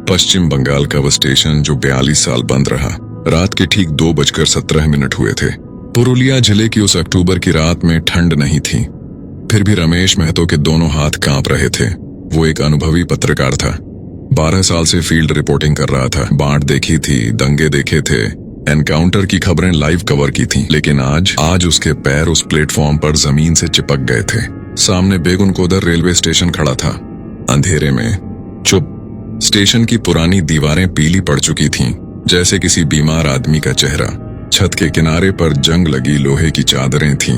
पश्चिम बंगाल का वो स्टेशन जो 42 साल बंद रहा। रात के ठीक 2:17 हुए थे। पुरुलिया जिले की उस अक्टूबर की रात में ठंड नहीं थी, फिर भी रमेश महतो के दोनों हाथ कांप रहे थे। वो एक अनुभवी पत्रकार था। 12 साल से फील्ड रिपोर्टिंग कर रहा था। बाढ़ देखी थी, दंगे देखे थे, एनकाउंटर की खबरें लाइव कवर की थी। लेकिन आज उसके पैर उस प्लेटफॉर्म पर जमीन से चिपक गए थे। सामने बेगुनकोदर रेलवे स्टेशन खड़ा था, अंधेरे में, चुप। स्टेशन की पुरानी दीवारें पीली पड़ चुकी थीं, जैसे किसी बीमार आदमी का चेहरा। छत के किनारे पर जंग लगी लोहे की चादरें थीं,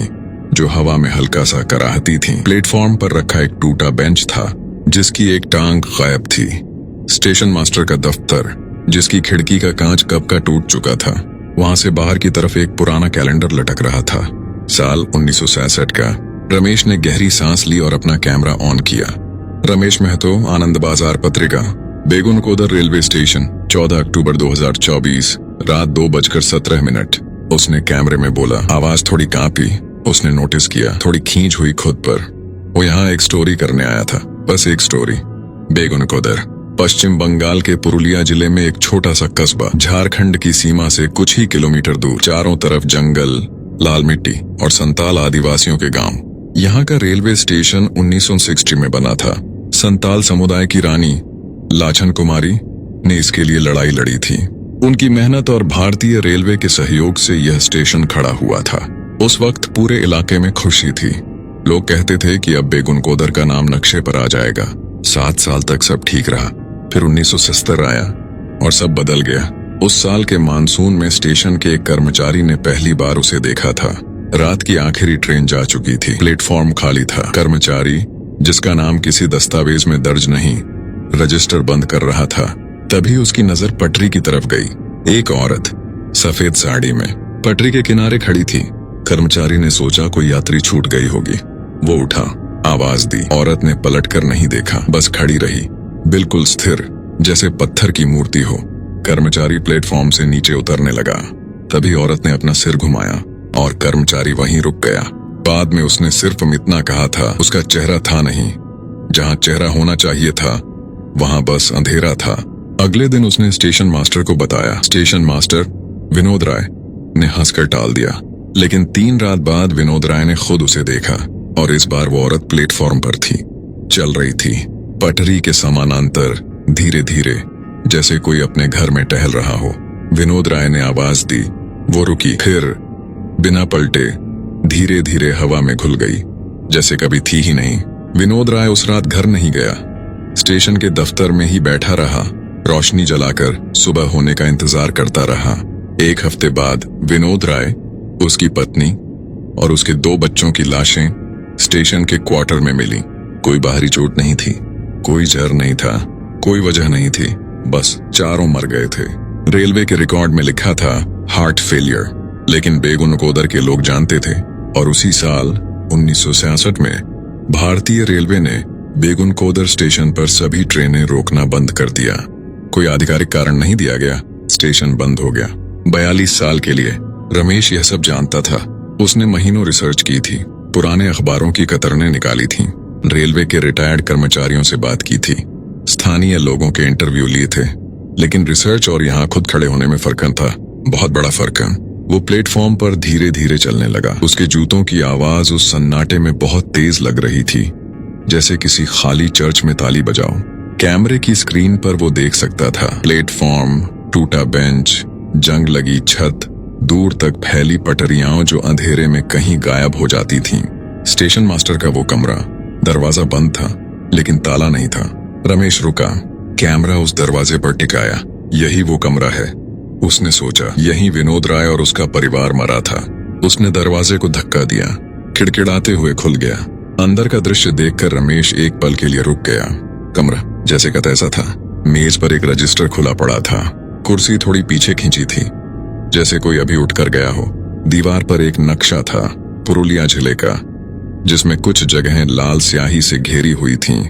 जो हवा में हल्का सा कराहती थीं। प्लेटफॉर्म पर रखा एक टूटा बेंच था, जिसकी एक टांग गायब थी। स्टेशन मास्टर का दफ्तर, जिसकी खिड़की का कांच कब का टूट चुका था। वहां से बाहर की तरफ एक पुराना कैलेंडर लटक रहा था, साल 1966 का। रमेश ने गहरी सांस ली और अपना कैमरा ऑन किया। रमेश महतो, आनंद बाजार पत्रिका, बेगुनकोदर रेलवे स्टेशन, 14 अक्टूबर 2024, रात 2:17। उसने कैमरे में बोला। आवाज थोड़ी कांपी। उसने नोटिस किया, थोड़ी खींच हुई खुद पर। वो यहाँ एक स्टोरी करने आया था, बस एक स्टोरी। बेगुनकोदर पश्चिम बंगाल के पुरुलिया जिले में एक छोटा सा कस्बा, झारखंड की सीमा से कुछ ही किलोमीटर दूर। चारों तरफ जंगल, लाल मिट्टी और संताल आदिवासियों के गांव। यहाँ का रेलवे स्टेशन 1960 में बना था। संताल समुदाय की रानी लाछन कुमारी ने इसके लिए लड़ाई लड़ी थी। उनकी मेहनत और भारतीय रेलवे के सहयोग से यह स्टेशन खड़ा हुआ था। उस वक्त पूरे इलाके में खुशी थी। लोग कहते थे कि अब बेगुनकोदर का नाम नक्शे पर आ जाएगा। 7 साल तक सब ठीक रहा। फिर 1970 आया और सब बदल गया। उस साल के मानसून में स्टेशन के एक कर्मचारी ने पहली बार उसे देखा था। रात की आखिरी ट्रेन जा चुकी थी, प्लेटफॉर्म खाली था। कर्मचारी, जिसका नाम किसी दस्तावेज में दर्ज नहीं, रजिस्टर बंद कर रहा था। तभी उसकी नजर पटरी की तरफ गई। एक औरत सफेद साड़ी में पटरी के किनारे खड़ी थी। कर्मचारी ने सोचा कोई यात्री छूट गई होगी। वो उठा, आवाज दी। औरत ने पलटकर नहीं देखा, बस खड़ी रही, बिल्कुल स्थिर, जैसे पत्थर की मूर्ति हो। कर्मचारी प्लेटफॉर्म से नीचे उतरने लगा। तभी औरत ने अपना सिर घुमाया और कर्मचारी वहीं रुक गया। बाद में उसने सिर्फ इतना कहा था, उसका चेहरा था नहीं। जहां चेहरा होना चाहिए था, वहां बस अंधेरा था। अगले दिन उसने स्टेशन मास्टर को बताया। स्टेशन मास्टर विनोद राय ने हंसकर टाल दिया। लेकिन 3 रात बाद विनोद राय ने खुद उसे देखा, और इस बार वो औरत प्लेटफॉर्म पर थी, चल रही थी, पटरी के समानांतर, धीरे धीरे, जैसे कोई अपने घर में टहल रहा हो। विनोद राय ने आवाज दी। वो रुकी, फिर बिना पलटे धीरे धीरे हवा में घुल गई, जैसे कभी थी ही नहीं। विनोद राय उस रात घर नहीं गया, स्टेशन के दफ्तर में ही बैठा रहा, रोशनी जलाकर सुबह होने का इंतजार करता रहा। 1 हफ्ते बाद विनोद राय, उसकी पत्नी और उसके 2 बच्चों की लाशें स्टेशन के क्वार्टर में मिली। कोई बाहरी चोट नहीं थी, कोई जहर नहीं था, कोई वजह नहीं थी, बस चारों मर गए थे। रेलवे के रिकॉर्ड में लिखा था हार्ट फेलियर, लेकिन बेगुनकोदर के लोग जानते थे। और उसी साल 1966 में भारतीय रेलवे ने बेगुनकोदर स्टेशन पर सभी ट्रेनें रोकना बंद कर दिया। कोई आधिकारिक कारण नहीं दिया गया, स्टेशन बंद हो गया। 42 साल के लिए रमेश यह सब जानता था। उसने महीनों रिसर्च की थी, पुराने अखबारों की कतरनें निकाली थी, रेलवे के रिटायर्ड कर्मचारियों से बात की थी, स्थानीय लोगों के इंटरव्यू लिए थे। लेकिन रिसर्च और यहाँ खुद खड़े होने में फर्क था, बहुत बड़ा फर्क। वो प्लेटफॉर्म पर धीरे धीरे चलने लगा। उसके जूतों की आवाज उस सन्नाटे में बहुत तेज लग रही थी, जैसे किसी खाली चर्च में ताली बजाओ। कैमरे की स्क्रीन पर वो देख सकता था प्लेटफॉर्म, टूटा बेंच, जंग लगी छत, दूर तक फैली पटरियां जो अंधेरे में कहीं गायब हो जाती थीं। स्टेशन मास्टर का वो कमरा, दरवाजा बंद था, लेकिन ताला नहीं था। रमेश रुका, कैमरा उस दरवाजे पर टिकाया। यही वो कमरा है, उसने सोचा। यहीं विनोद राय और उसका परिवार मरा था। उसने दरवाजे को धक्का दिया, खिड़खिड़ाते हुए खुल गया। अंदर का दृश्य देखकर रमेश एक पल के लिए रुक गया। कमरा जैसे का तैसा था। मेज पर एक रजिस्टर खुला पड़ा था, कुर्सी थोड़ी पीछे खींची थी, जैसे कोई अभी उठकर गया हो। दीवार पर एक नक्शा था पुरुलिया जिले का, जिसमें कुछ जगहें लाल स्याही से घेरी हुई थीं।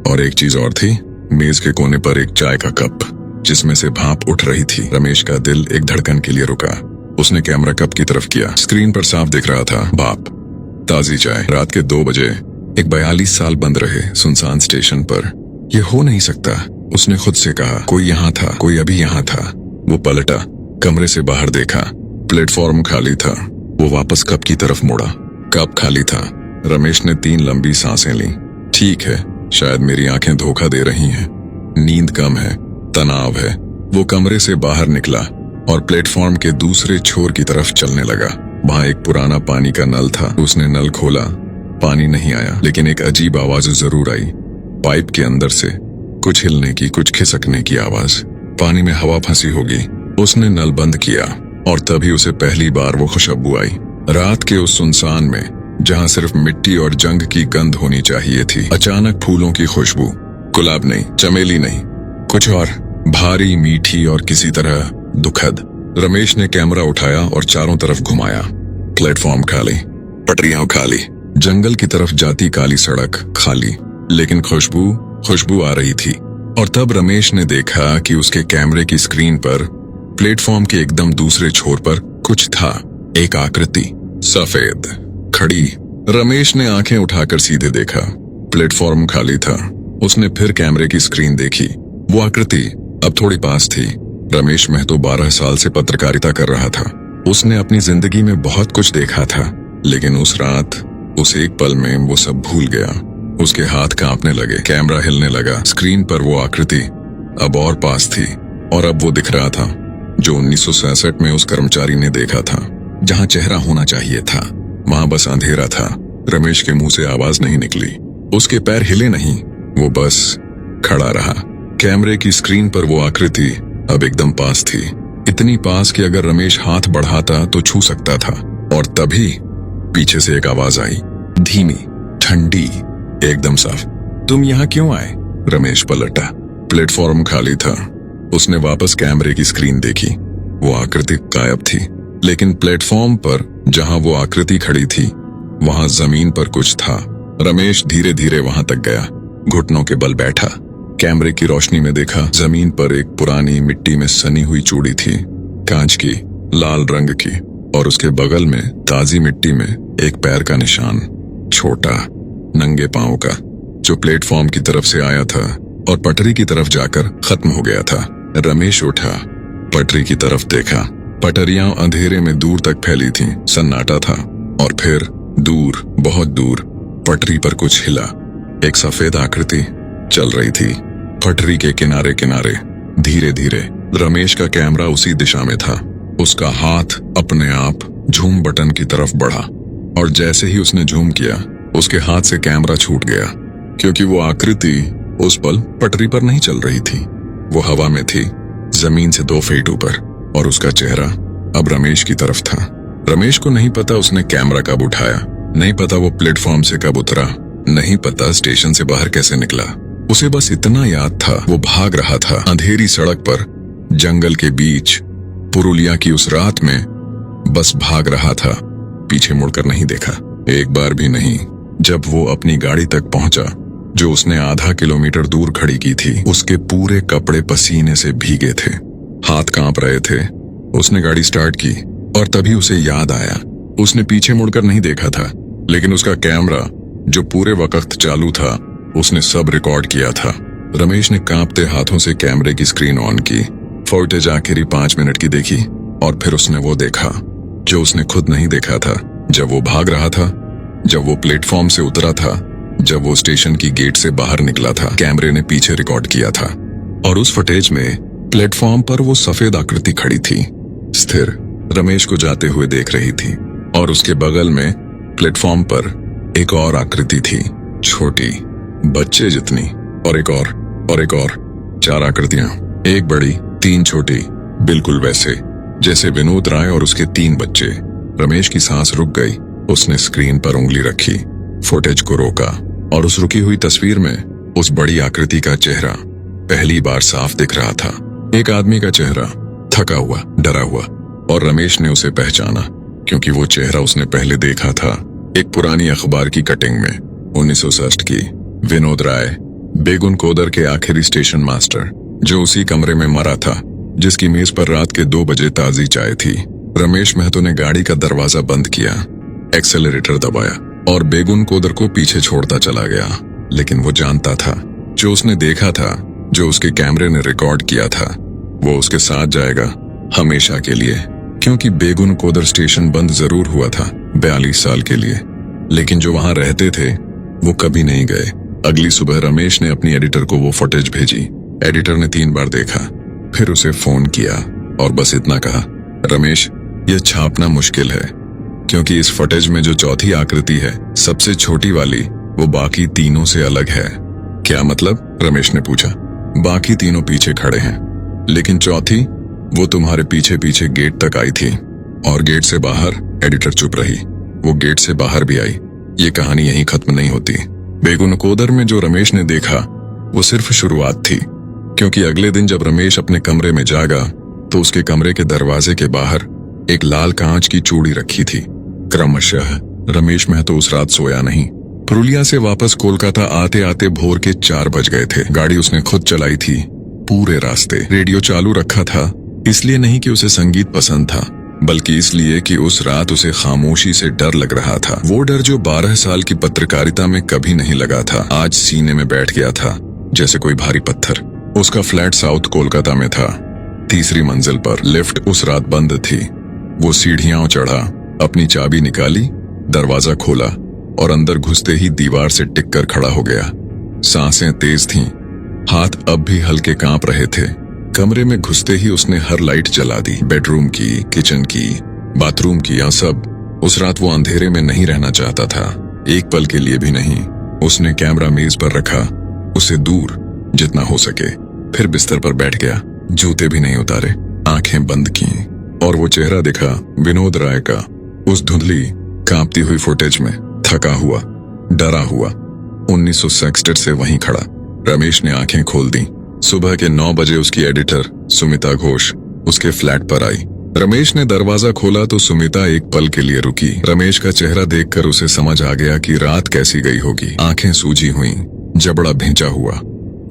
और एक चीज और थी, मेज के कोने पर एक चाय का कप, जिसमें से भाप उठ रही थी। रमेश का दिल एक धड़कन के लिए रुका। उसने कैमरा कप की तरफ किया। स्क्रीन पर साफ दिख रहा था भाप, ताजी चाय। रात के 2 बजे एक 42 साल बंद रहे सुनसान स्टेशन पर। यह हो नहीं सकता। उसने खुद से कहा, कोई यहाँ था, कोई अभी यहाँ था। वो पलटा, कमरे से बाहर देखा, प्लेटफॉर्म खाली था। वो वापस कप की तरफ मुड़ा, कप खाली था। रमेश ने 3 लंबी सांसें ली। ठीक है, शायद मेरी आंखें धोखा दे रही हैं। नींद कम है, तनाव है। वो कमरे से बाहर निकला और प्लेटफॉर्म के दूसरे छोर की तरफ चलने लगा। वहां एक पुराना पानी का नल था। उसने नल खोला, पानी नहीं आया, लेकिन एक अजीब आवाज जरूर आई। पाइप के अंदर से कुछ हिलने की, कुछ खिसकने की आवाज। पानी में हवा फंसी होगी। उसने नल बंद किया और तभी उसे पहली बार वो खुशबू आई। रात के उस सुनसान में, जहां सिर्फ मिट्टी और जंग की गंध होनी चाहिए थी, अचानक फूलों की खुशबू। गुलाब नहीं, चमेली नहीं, कुछ और, भारी, मीठी और किसी तरह दुखद। रमेश ने कैमरा उठाया और चारों तरफ घुमाया। प्लेटफॉर्म खाली, पटरियां खाली, जंगल की तरफ जाती काली सड़क खाली, लेकिन खुशबू आ रही थी। और तब रमेश ने देखा कि उसके कैमरे की स्क्रीन पर प्लेटफॉर्म के एकदम दूसरे छोर पर कुछ था। एक आकृति, सफेद, खड़ी। रमेश ने आंखें उठाकर सीधे देखा। प्लेटफॉर्म खाली था। उसने फिर कैमरे की स्क्रीन देखी। वो आकृति अब थोड़ी पास थी। रमेश महतो 12 साल से पत्रकारिता कर रहा था। उसने अपनी जिंदगी में बहुत कुछ देखा था, लेकिन उस रात, उस एक पल में वो सब भूल गया। उसके हाथ कांपने लगे, कैमरा हिलने लगा। स्क्रीन पर वो आकृति अब और पास थी, और अब वो दिख रहा था जो 1967 में उस कर्मचारी ने देखा था। जहां चेहरा होना चाहिए था, वहां बस अंधेरा था। रमेश के मुंह से आवाज नहीं निकली, उसके पैर हिले नहीं, वो बस खड़ा रहा। कैमरे की स्क्रीन पर वो आकृति अब एकदम पास थी, इतनी पास कि अगर रमेश हाथ बढ़ाता तो छू सकता था। और तभी पीछे से एक आवाज आई, धीमी, ठंडी, एकदम साफ। तुम यहाँ क्यों आए? रमेश पलटा। प्लेटफॉर्म खाली था। उसने वापस कैमरे की स्क्रीन देखी। वो आकृति गायब थी, लेकिन प्लेटफॉर्म पर जहां वो आकृति खड़ी थी, वहां जमीन पर कुछ था। रमेश धीरे धीरे वहां तक गया, घुटनों के बल बैठा। कैमरे की रोशनी में देखा, जमीन पर एक पुरानी मिट्टी में सनी हुई चूड़ी थी, कांच की, लाल रंग की, और उसके बगल में ताजी मिट्टी में एक पैर का निशान, छोटा, नंगे पांव का, जो प्लेटफॉर्म की तरफ से आया था और पटरी की तरफ जाकर खत्म हो गया था। रमेश उठा, पटरी की तरफ देखा। पटरियां अंधेरे में दूर तक फैली थीं, सन्नाटा था। और फिर दूर, बहुत दूर, पटरी पर कुछ हिला। एक सफेद आकृति चल रही थी पटरी के किनारे किनारे, धीरे धीरे। रमेश का कैमरा उसी दिशा में था। उसका हाथ अपने आप झूम बटन की तरफ बढ़ा, और जैसे ही उसने झूम किया, उसके हाथ से कैमरा छूट गया, क्योंकि वो आकृति उस पल पटरी पर नहीं चल रही थी। वो हवा में थी, जमीन से 2 फीट ऊपर, और उसका चेहरा अब रमेश की तरफ था। रमेश को नहीं पता उसने कैमरा कब उठाया, नहीं पता वो प्लेटफॉर्म से कब उतरा, नहीं पता स्टेशन से बाहर कैसे निकला। उसे बस इतना याद था, वो भाग रहा था अंधेरी सड़क पर, जंगल के बीच, पुरुलिया की उस रात में, बस भाग रहा था। पीछे मुड़कर नहीं देखा, एक बार भी नहीं। जब वो अपनी गाड़ी तक पहुंचा, जो उसने आधा किलोमीटर दूर खड़ी की थी, उसके पूरे कपड़े पसीने से भीगे थे, हाथ कांप रहे थे। उसने गाड़ी स्टार्ट की, और तभी उसे याद आया, उसने पीछे मुड़कर नहीं देखा था, लेकिन उसका कैमरा जो पूरे वक्त चालू था, उसने सब रिकॉर्ड किया था। रमेश ने कांपते हाथों से कैमरे की स्क्रीन ऑन की, फुटेज आखिरी 5 मिनट की देखी, और फिर उसने वो देखा जो उसने खुद नहीं देखा था। जब वो भाग रहा था, जब वो प्लेटफॉर्म से उतरा था, जब वो स्टेशन की गेट से बाहर निकला था, कैमरे ने पीछे रिकॉर्ड किया था। और उस फुटेज में प्लेटफॉर्म पर वो सफेद आकृति खड़ी थी, स्थिर, रमेश को जाते हुए देख रही थी। और उसके बगल में प्लेटफॉर्म पर एक और आकृति थी, छोटी, बच्चे जितनी, और एक और 4 आकृतियां, एक बड़ी, 3 छोटी, बिल्कुल वैसे जैसे विनोद राय और उसके 3 बच्चे। रमेश की सांस रुक गई। उसने स्क्रीन पर उंगली रखी, फुटेज को रोका, और उस रुकी हुई तस्वीर में उस बड़ी आकृति का चेहरा पहली बार साफ दिख रहा था। एक आदमी का चेहरा, थका हुआ, डरा हुआ, और रमेश ने उसे पहचाना, क्योंकि वो चेहरा उसने पहले देखा था एक पुरानी अखबार की कटिंग में, 1960 की। विनोद राय, बेगुन कोदर के आखिरी स्टेशन मास्टर, जो उसी कमरे में मरा था जिसकी मेज पर रात के 2 बजे ताजी चाय थी। रमेश महतो ने गाड़ी का दरवाजा बंद किया, एक्सेलरेटर दबाया, और बेगुन कोदर को पीछे छोड़ता चला गया। लेकिन वो जानता था, जो उसने देखा था जो उसके कैमरे ने रिकॉर्ड किया था वो उसके साथ जाएगा हमेशा के लिए, क्योंकि बेगुनकोदर स्टेशन बंद जरूर हुआ था 42 साल के लिए, लेकिन जो वहां रहते थे वो कभी नहीं गए। अगली सुबह रमेश ने अपनी एडिटर को वो फुटेज भेजी। एडिटर ने 3 बार देखा, फिर उसे फोन किया और बस इतना कहा, रमेश ये छापना मुश्किल है, क्योंकि इस फुटेज में जो चौथी आकृति है सबसे छोटी वाली वो बाकी तीनों से अलग है। क्या मतलब? रमेश ने पूछा। बाकी तीनों पीछे खड़े हैं, लेकिन चौथी वो तुम्हारे पीछे पीछे गेट तक आई थी और गेट से बाहर। एडिटर चुप रही। वो गेट से बाहर भी आई। ये कहानी यहीं खत्म नहीं होती। बेगुनकोदर में जो रमेश ने देखा वो सिर्फ शुरुआत थी, क्योंकि अगले दिन जब रमेश अपने कमरे में जागा तो उसके कमरे के दरवाजे के बाहर एक लाल कांच की चूड़ी रखी थी। क्रमशः रमेश महतो उस रात सोया नहीं। पुरुलिया से वापस कोलकाता आते आते भोर के 4 बज गए थे। गाड़ी उसने खुद चलाई थी पूरे रास्ते। रेडियो चालू रखा था, इसलिए नहीं कि उसे संगीत पसंद था, बल्कि इसलिए कि उस रात उसे खामोशी से डर लग रहा था। वो डर जो 12 साल की पत्रकारिता में कभी नहीं लगा था, आज सीने में बैठ गया था जैसे कोई भारी पत्थर। उसका फ्लैट साउथ कोलकाता में था, 3री मंजिल पर। लिफ्ट उस रात बंद थी। वो सीढ़ियां चढ़ा, अपनी चाबी निकाली, दरवाजा खोला और अंदर घुसते ही दीवार से टिक कर खड़ा हो गया। सांसें तेज थीं, हाथ अब भी हल्के कांप रहे थे। कमरे में घुसते ही उसने हर लाइट जला दी, बेडरूम की, किचन की, बाथरूम की, या सब। उस रात वो अंधेरे में नहीं रहना चाहता था, एक पल के लिए भी नहीं। उसने कैमरा मेज पर रखा, उसे दूर जितना हो सके, फिर बिस्तर पर बैठ गया। जूते भी नहीं उतारे, आंखें बंद की और वो चेहरा दिखा विनोद राय का, उस धुंधली कांपती हुई फुटेज में, थका हुआ, डरा हुआ, 1966 से वहीं खड़ा। रमेश ने आंखें खोल दी। सुबह के 9 बजे उसकी एडिटर सुमिता घोष उसके फ्लैट पर आई। रमेश ने दरवाजा खोला तो सुमिता एक पल के लिए रुकी। रमेश का चेहरा देखकर उसे समझ आ गया कि रात कैसी गई होगी। आंखें सूजी हुई, जबड़ा भिंचा हुआ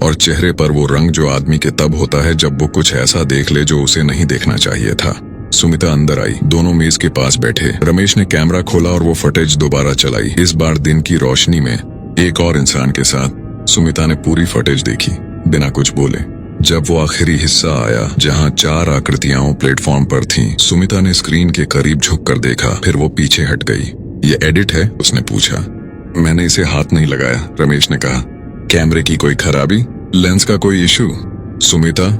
और चेहरे पर वो रंग जो आदमी के तब होता है जब वो कुछ ऐसा देख ले जो उसे नहीं देखना चाहिए था। सुमिता अंदर आई, दोनों मेज के पास बैठे। रमेश ने कैमरा खोला और वो फुटेज दोबारा चलाई। इस बार दिन की रोशनी में एक और इंसान के साथ। सुमिता ने पूरी फुटेज देखी बिना कुछ बोले। जब वो आखिरी हिस्सा आया जहां 4 आकृतियां प्लेटफॉर्म पर थीं, सुमिता ने स्क्रीन के करीब झुककर देखा, फिर वो पीछे हट गई। ये एडिट है? उसने पूछा। मैंने इसे हाथ नहीं लगाया, रमेश ने कहा। कैमरे की कोई खराबी? लेंस का कोई इशू? सुमिता,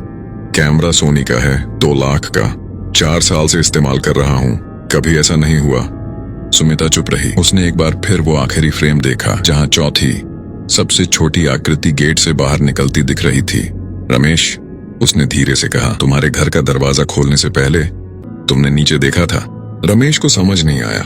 कैमरा सोनी का है, 2 लाख का, 4 साल से इस्तेमाल कर रहा हूँ, कभी ऐसा नहीं हुआ। सुमिता चुप रही। उसने एक बार फिर वो आखिरी फ्रेम देखा जहां चौथी सबसे छोटी आकृति गेट से बाहर निकलती दिख रही थी। रमेश, उसने धीरे से कहा, तुम्हारे घर का दरवाजा खोलने से पहले तुमने नीचे देखा था? रमेश को समझ नहीं आया।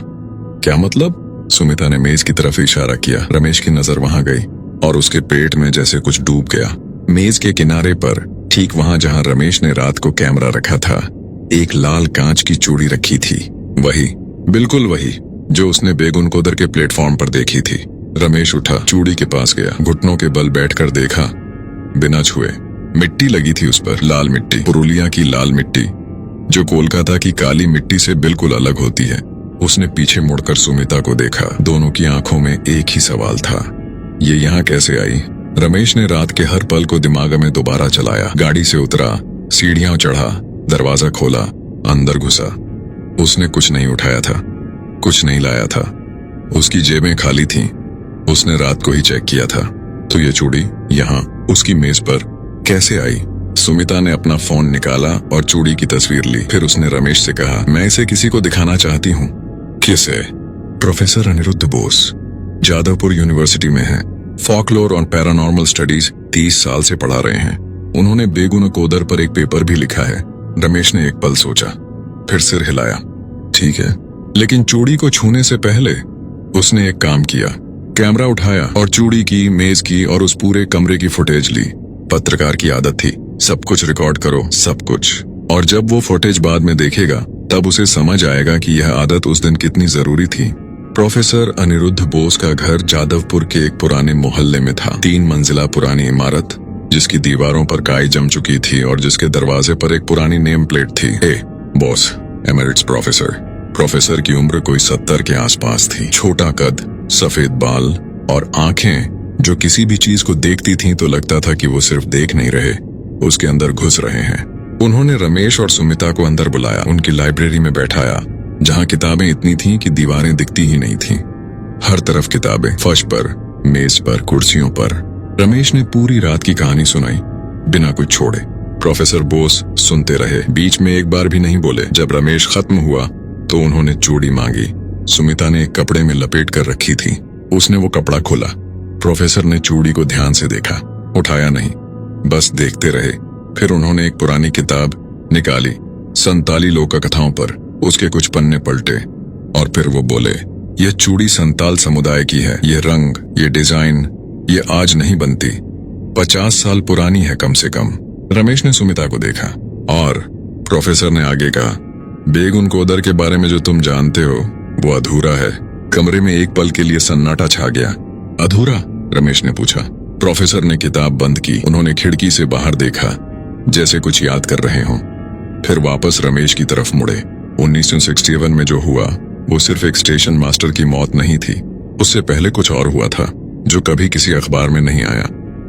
क्या मतलब? सुमिता ने मेज की तरफ इशारा किया। रमेश की नजर वहां गई और उसके पेट में जैसे कुछ डूब गया। मेज के किनारे पर, ठीक वहां जहां रमेश ने रात को कैमरा रखा था, एक लाल कांच की चूड़ी रखी थी। वही, बिल्कुल वही जो उसने बेगुनकोदर के प्लेटफॉर्म पर देखी थी। रमेश उठा, चूड़ी के पास गया, घुटनों के बल बैठकर देखा। बिना छुए, मिट्टी लगी थी उस पर, लाल मिट्टी, पुरुलिया की लाल मिट्टी, जो कोलकाता की काली मिट्टी से बिल्कुल अलग होती है। उसने पीछे मुड़कर सुमिता को देखा। दोनों की आंखों में एक ही सवाल था, ये यहाँ कैसे आई? रमेश ने रात के हर पल को दिमाग में दोबारा चलाया। गाड़ी से उतरा, सीढ़ियां चढ़ा, दरवाजा खोला, अंदर घुसा। उसने कुछ नहीं उठाया था, कुछ नहीं लाया था। उसकी जेबें खाली थीं। उसने रात को ही चेक किया था। तो ये चूड़ी यहाँ उसकी मेज पर कैसे आई? सुमिता ने अपना फोन निकाला और चूड़ी की तस्वीर ली। फिर उसने रमेश से कहा, मैं इसे किसी को दिखाना चाहती हूँ। किसे? प्रोफेसर अनिरुद्ध बोस, जादवपुर यूनिवर्सिटी में है। फॉकलोर और पैरानॉर्मल स्टडीज 30 साल से पढ़ा रहे हैं। उन्होंने बेगुनकोदर पर एक पेपर भी लिखा है। रमेश ने एक पल सोचा, फिर सिर हिलाया। ठीक है, लेकिन चूड़ी को छूने से पहले उसने एक काम किया। कैमरा उठाया और चूड़ी की, मेज की और उस पूरे कमरे की फुटेज ली। पत्रकार की आदत थी, सब कुछ रिकॉर्ड करो, सब कुछ। और जब वो फुटेज बाद में देखेगा तब उसे समझ आएगा कि यह आदत उस दिन कितनी जरूरी थी। प्रोफेसर अनिरुद्ध बोस का घर जादवपुर के एक पुराने मोहल्ले में था। 3 मंजिला पुरानी इमारत, जिसकी दीवारों पर काई जम चुकी थी और जिसके दरवाजे पर एक पुरानी नेम प्लेट थी, ए बॉस एमेरिट्स प्रोफेसर। प्रोफेसर की उम्र कोई 70 के आसपास थी। छोटा कद, सफेद बाल और आंखें जो किसी भी चीज को देखती थीं तो लगता था कि वो सिर्फ देख नहीं रहे, उसके अंदर घुस रहे हैं। उन्होंने रमेश और सुमिता को अंदर बुलाया, उनकी लाइब्रेरी में बैठाया, जहां किताबें इतनी थीं कि दीवारें दिखती ही नहीं थीं। हर तरफ किताबें, फर्श पर, मेज पर, कुर्सियों पर। रमेश ने पूरी रात की कहानी सुनाई, बिना कुछ छोड़े। प्रोफेसर बोस सुनते रहे, बीच में एक बार भी नहीं बोले। जब रमेश खत्म हुआ तो उन्होंने चूड़ी मांगी। सुमिता ने एक कपड़े में लपेट कर रखी थी। उसने वो कपड़ा खोला। प्रोफेसर ने चूड़ी को ध्यान से देखा, उठाया नहीं, बस देखते रहे। फिर उन्होंने एक पुरानी किताब निकाली, संताली लोक कथाओं पर। उसके कुछ पन्ने पलटे और फिर वो बोले, यह चूड़ी संताल समुदाय की है। ये रंग, ये डिजाइन, ये आज नहीं बनती, 50 साल पुरानी है कम से कम। रमेश ने सुमिता को देखा और प्रोफेसर ने आगे कहा, बेगुन कोदर के बारे में जो तुम जानते हो वो अधूरा है। कमरे में एक पल के लिए सन्नाटा छा गया। अधूरा? रमेश ने पूछा। प्रोफेसर ने किताब बंद की। उन्होंने खिड़की से बाहर देखा, जैसे कुछ याद कर रहे हों। फिर वापस रमेश की तरफ मुड़े। 1961 में जो हुआ वो सिर्फ एक स्टेशन मास्टर की मौत नहीं थी। उससे पहले कुछ और हुआ था जो कभी किसी अखबार में नहीं आया,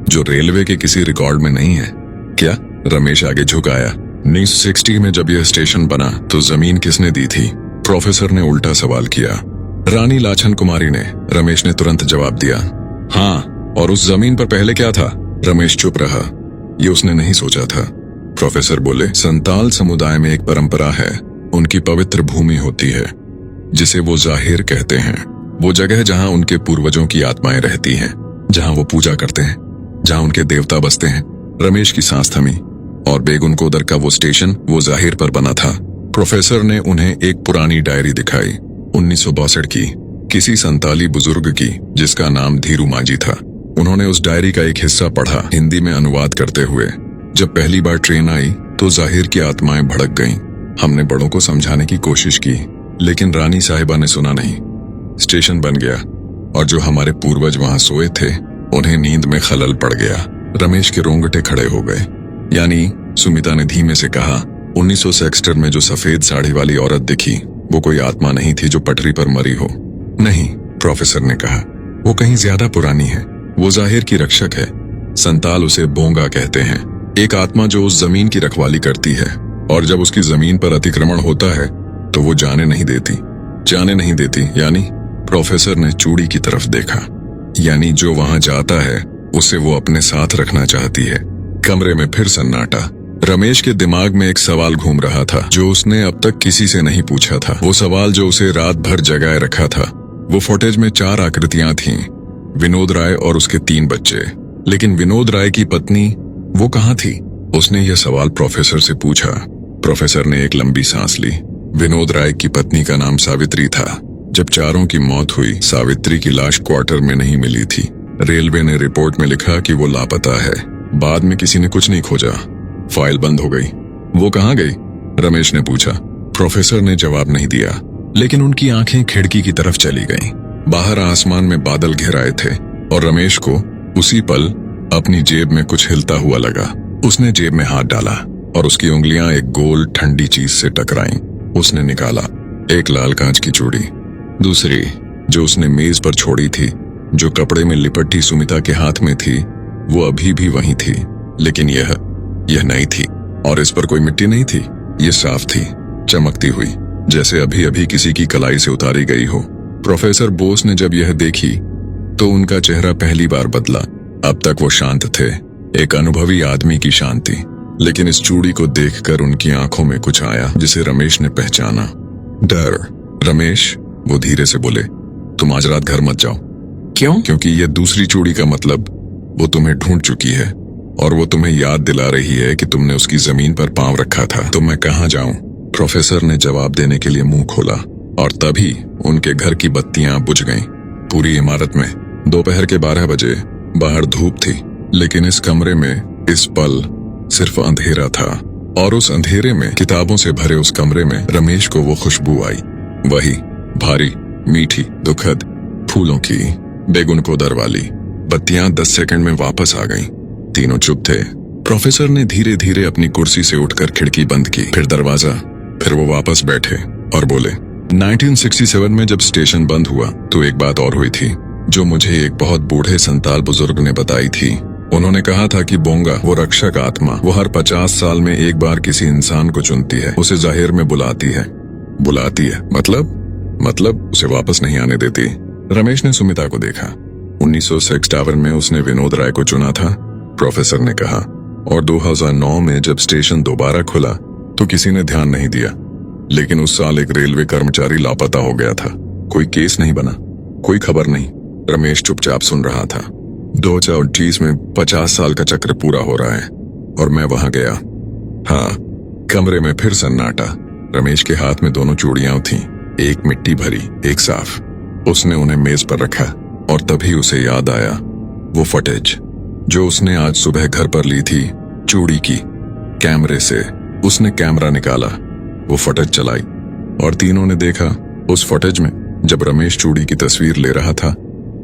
जो रेलवे के किसी रिकॉर्ड में नहीं है। क्या? रमेश आगे झुक आया। 1960 में जब यह स्टेशन बना तो जमीन किसने दी थी? प्रोफेसर ने उल्टा सवाल किया। रानी लाछन कुमारी ने। रमेश ने तुरंत जवाब दिया। हाँ, और उस जमीन पर पहले क्या था? रमेश चुप रहा। ये उसने नहीं सोचा था। प्रोफेसर बोले, संताल समुदाय में एक परंपरा है। उनकी पवित्र भूमि होती है जिसे वो जाहिर कहते हैं। वो जगह जहां उनके पूर्वजों की आत्माएं रहती हैं, जहां वो पूजा करते हैं, जहां उनके देवता बसते हैं। रमेश की सांस थमी। और बेगुन कोदर का वो स्टेशन वो जाहिर पर बना था। प्रोफेसर ने उन्हें एक पुरानी डायरी दिखाई, 1962 की, किसी संताली बुजुर्ग की जिसका नाम धीरू मांझी था। उन्होंने उस डायरी का एक हिस्सा पढ़ा, हिंदी में अनुवाद करते हुए। जब पहली बार ट्रेन आई तो जाहिर की आत्माएं भड़क गईं। हमने बड़ों को समझाने की कोशिश की, लेकिन रानी साहिबा ने सुना नहीं। स्टेशन बन गया और जो हमारे पूर्वज वहां सोए थे उन्हें नींद में खलल पड़ गया। रमेश के रोंगटे खड़े हो गए। यानी, सुमिता ने धीमे से कहा, 1961 में जो सफेद साड़ी वाली औरत दिखी वो कोई आत्मा नहीं थी जो पटरी पर मरी हो। नहीं, प्रोफेसर ने कहा, वो कहीं ज्यादा पुरानी है। वो जाहिर की रक्षक है। संताल उसे बोंगा कहते हैं। एक आत्मा जो उस जमीन की रखवाली करती है, और जब उसकी जमीन पर अतिक्रमण होता है तो वो जाने नहीं देती। जाने नहीं देती यानी? प्रोफेसर ने चूड़ी की तरफ देखा। यानी जो वहां जाता है उसे वो अपने साथ रखना चाहती है। कमरे में फिर सन्नाटा। रमेश के दिमाग में एक सवाल घूम रहा था जो उसने अब तक किसी से नहीं पूछा था। वो सवाल जो उसे रात भर जगाए रखा था। वो फुटेज में 4 आकृतियां थीं, विनोद राय और उसके 3 बच्चे। लेकिन विनोद राय की पत्नी वो कहाँ थी? उसने यह सवाल प्रोफेसर से पूछा। प्रोफेसर ने एक लंबी सांस ली। विनोद राय की पत्नी का नाम सावित्री था। जब चारों की मौत हुई, सावित्री की लाश क्वार्टर में नहीं मिली थी। रेलवे ने रिपोर्ट में लिखा कि वो लापता है। बाद में किसी ने कुछ नहीं खोजा, फाइल बंद हो गई। वो कहाँ गई? रमेश ने पूछा। प्रोफेसर ने जवाब नहीं दिया, लेकिन उनकी आंखें खिड़की की तरफ चली गईं। बाहर आसमान में बादल घिर आए थे और रमेश को उसी पल अपनी जेब में कुछ हिलता हुआ लगा। उसने जेब में हाथ डाला और उसकी उंगलियां एक गोल ठंडी चीज से टकराईं। उसने निकाला एक लाल कांच की चूड़ी, दूसरी जो उसने मेज पर छोड़ी थी, जो कपड़े में लिपटी सुमिता के हाथ में थी, वो अभी भी वहीं थी। लेकिन यह नई थी और इस पर कोई मिट्टी नहीं थी। ये साफ थी, चमकती हुई, जैसे अभी अभी किसी की कलाई से उतारी गई हो। प्रोफेसर बोस ने जब यह देखी तो उनका चेहरा पहली बार बदला। अब तक वो शांत थे, एक अनुभवी आदमी की शांति। लेकिन इस चूड़ी को देखकर उनकी आंखों में कुछ आया जिसे रमेश ने पहचाना। डर। रमेश, वो धीरे से बोले, तुम आज रात घर मत जाओ। क्यों? क्योंकि यह दूसरी चूड़ी का मतलब वो तुम्हें ढूंढ चुकी है और वो तुम्हें याद दिला रही है कि तुमने उसकी जमीन पर पांव रखा था। तो मैं कहाँ जाऊं? प्रोफेसर ने जवाब देने के लिए मुंह खोला और तभी उनके घर की बत्तियां बुझ गईं। पूरी इमारत में दोपहर के 12 बजे। बाहर धूप थी, लेकिन इस कमरे में इस पल सिर्फ अंधेरा था। और उस अंधेरे में, किताबों से भरे उस कमरे में रमेश को वो खुशबू आई, वही भारी, मीठी, दुखद, फूलों की, बेगुन कोदर वाली। बत्तियां 10 सेकंड में वापस आ गईं। तीनों चुप थे। प्रोफेसर ने धीरे धीरे अपनी कुर्सी से उठकर खिड़की बंद की, फिर दरवाजा, फिर वो वापस बैठे और बोले, 1967 में जब स्टेशन बंद हुआ तो एक बात और हुई थी जो मुझे एक बहुत बूढ़े संताल बुजुर्ग ने बताई थी। उन्होंने कहा था कि बोंगा, वो रक्षक आत्मा, वो हर 50 साल में एक बार किसी इंसान को चुनती है, उसे जाहिर में बुलाती है। मतलब उसे वापस नहीं आने देती। रमेश ने सुमिता को देखा। 1906 टावर में उसने विनोद राय को चुना था, प्रोफेसर ने कहा, और 2009 में जब स्टेशन दोबारा खुला तो किसी ने ध्यान नहीं दिया। लेकिन उस साल एक रेलवे कर्मचारी लापता हो गया था। कोई केस नहीं बना, कोई खबर नहीं। रमेश चुपचाप सुन रहा था। 2030 में 50 साल का चक्र पूरा हो रहा है और मैं वहां गया। हाँ, कमरे में फिर सन्नाटा। रमेश के हाथ में दोनों चूड़ियां थीं, एक मिट्टी भरी, एक साफ। उसने उन्हें मेज पर रखा और तभी उसे याद आया वो फुटेज जो उसने आज सुबह घर पर ली थी, चूड़ी की। कैमरे से उसने कैमरा निकाला, वो फुटेज चलाई और तीनों ने देखा। उस फुटेज में जब रमेश चूड़ी की तस्वीर ले रहा था,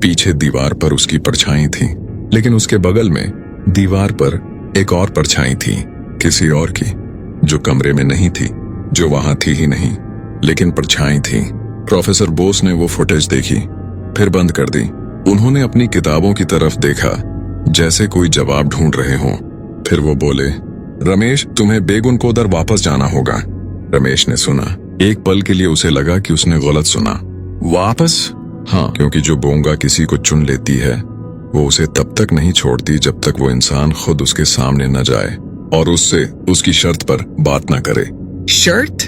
पीछे दीवार पर उसकी परछाई थी, लेकिन उसके बगल में दीवार पर एक और परछाई थी, किसी और की, जो कमरे में नहीं थी, जो वहां थी ही नहीं, लेकिन परछाई थी। प्रोफेसर बोस ने वो फुटेज देखी, फिर बंद कर दी। उन्होंने अपनी किताबों की तरफ देखा, जैसे कोई जवाब ढूंढ रहे हों। फिर वो बोले, रमेश, तुम्हें बेगुन को उधर वापस जाना होगा। रमेश ने सुना। एक पल के लिए उसे लगा कि उसने गलत सुना। वापस? हाँ, क्योंकि जो बोंगा किसी को चुन लेती है, वो उसे तब तक नहीं छोड़ती जब तक वो इंसान खुद उसके सामने न जाए और उससे उसकी शर्त पर बात न करे। शर्त?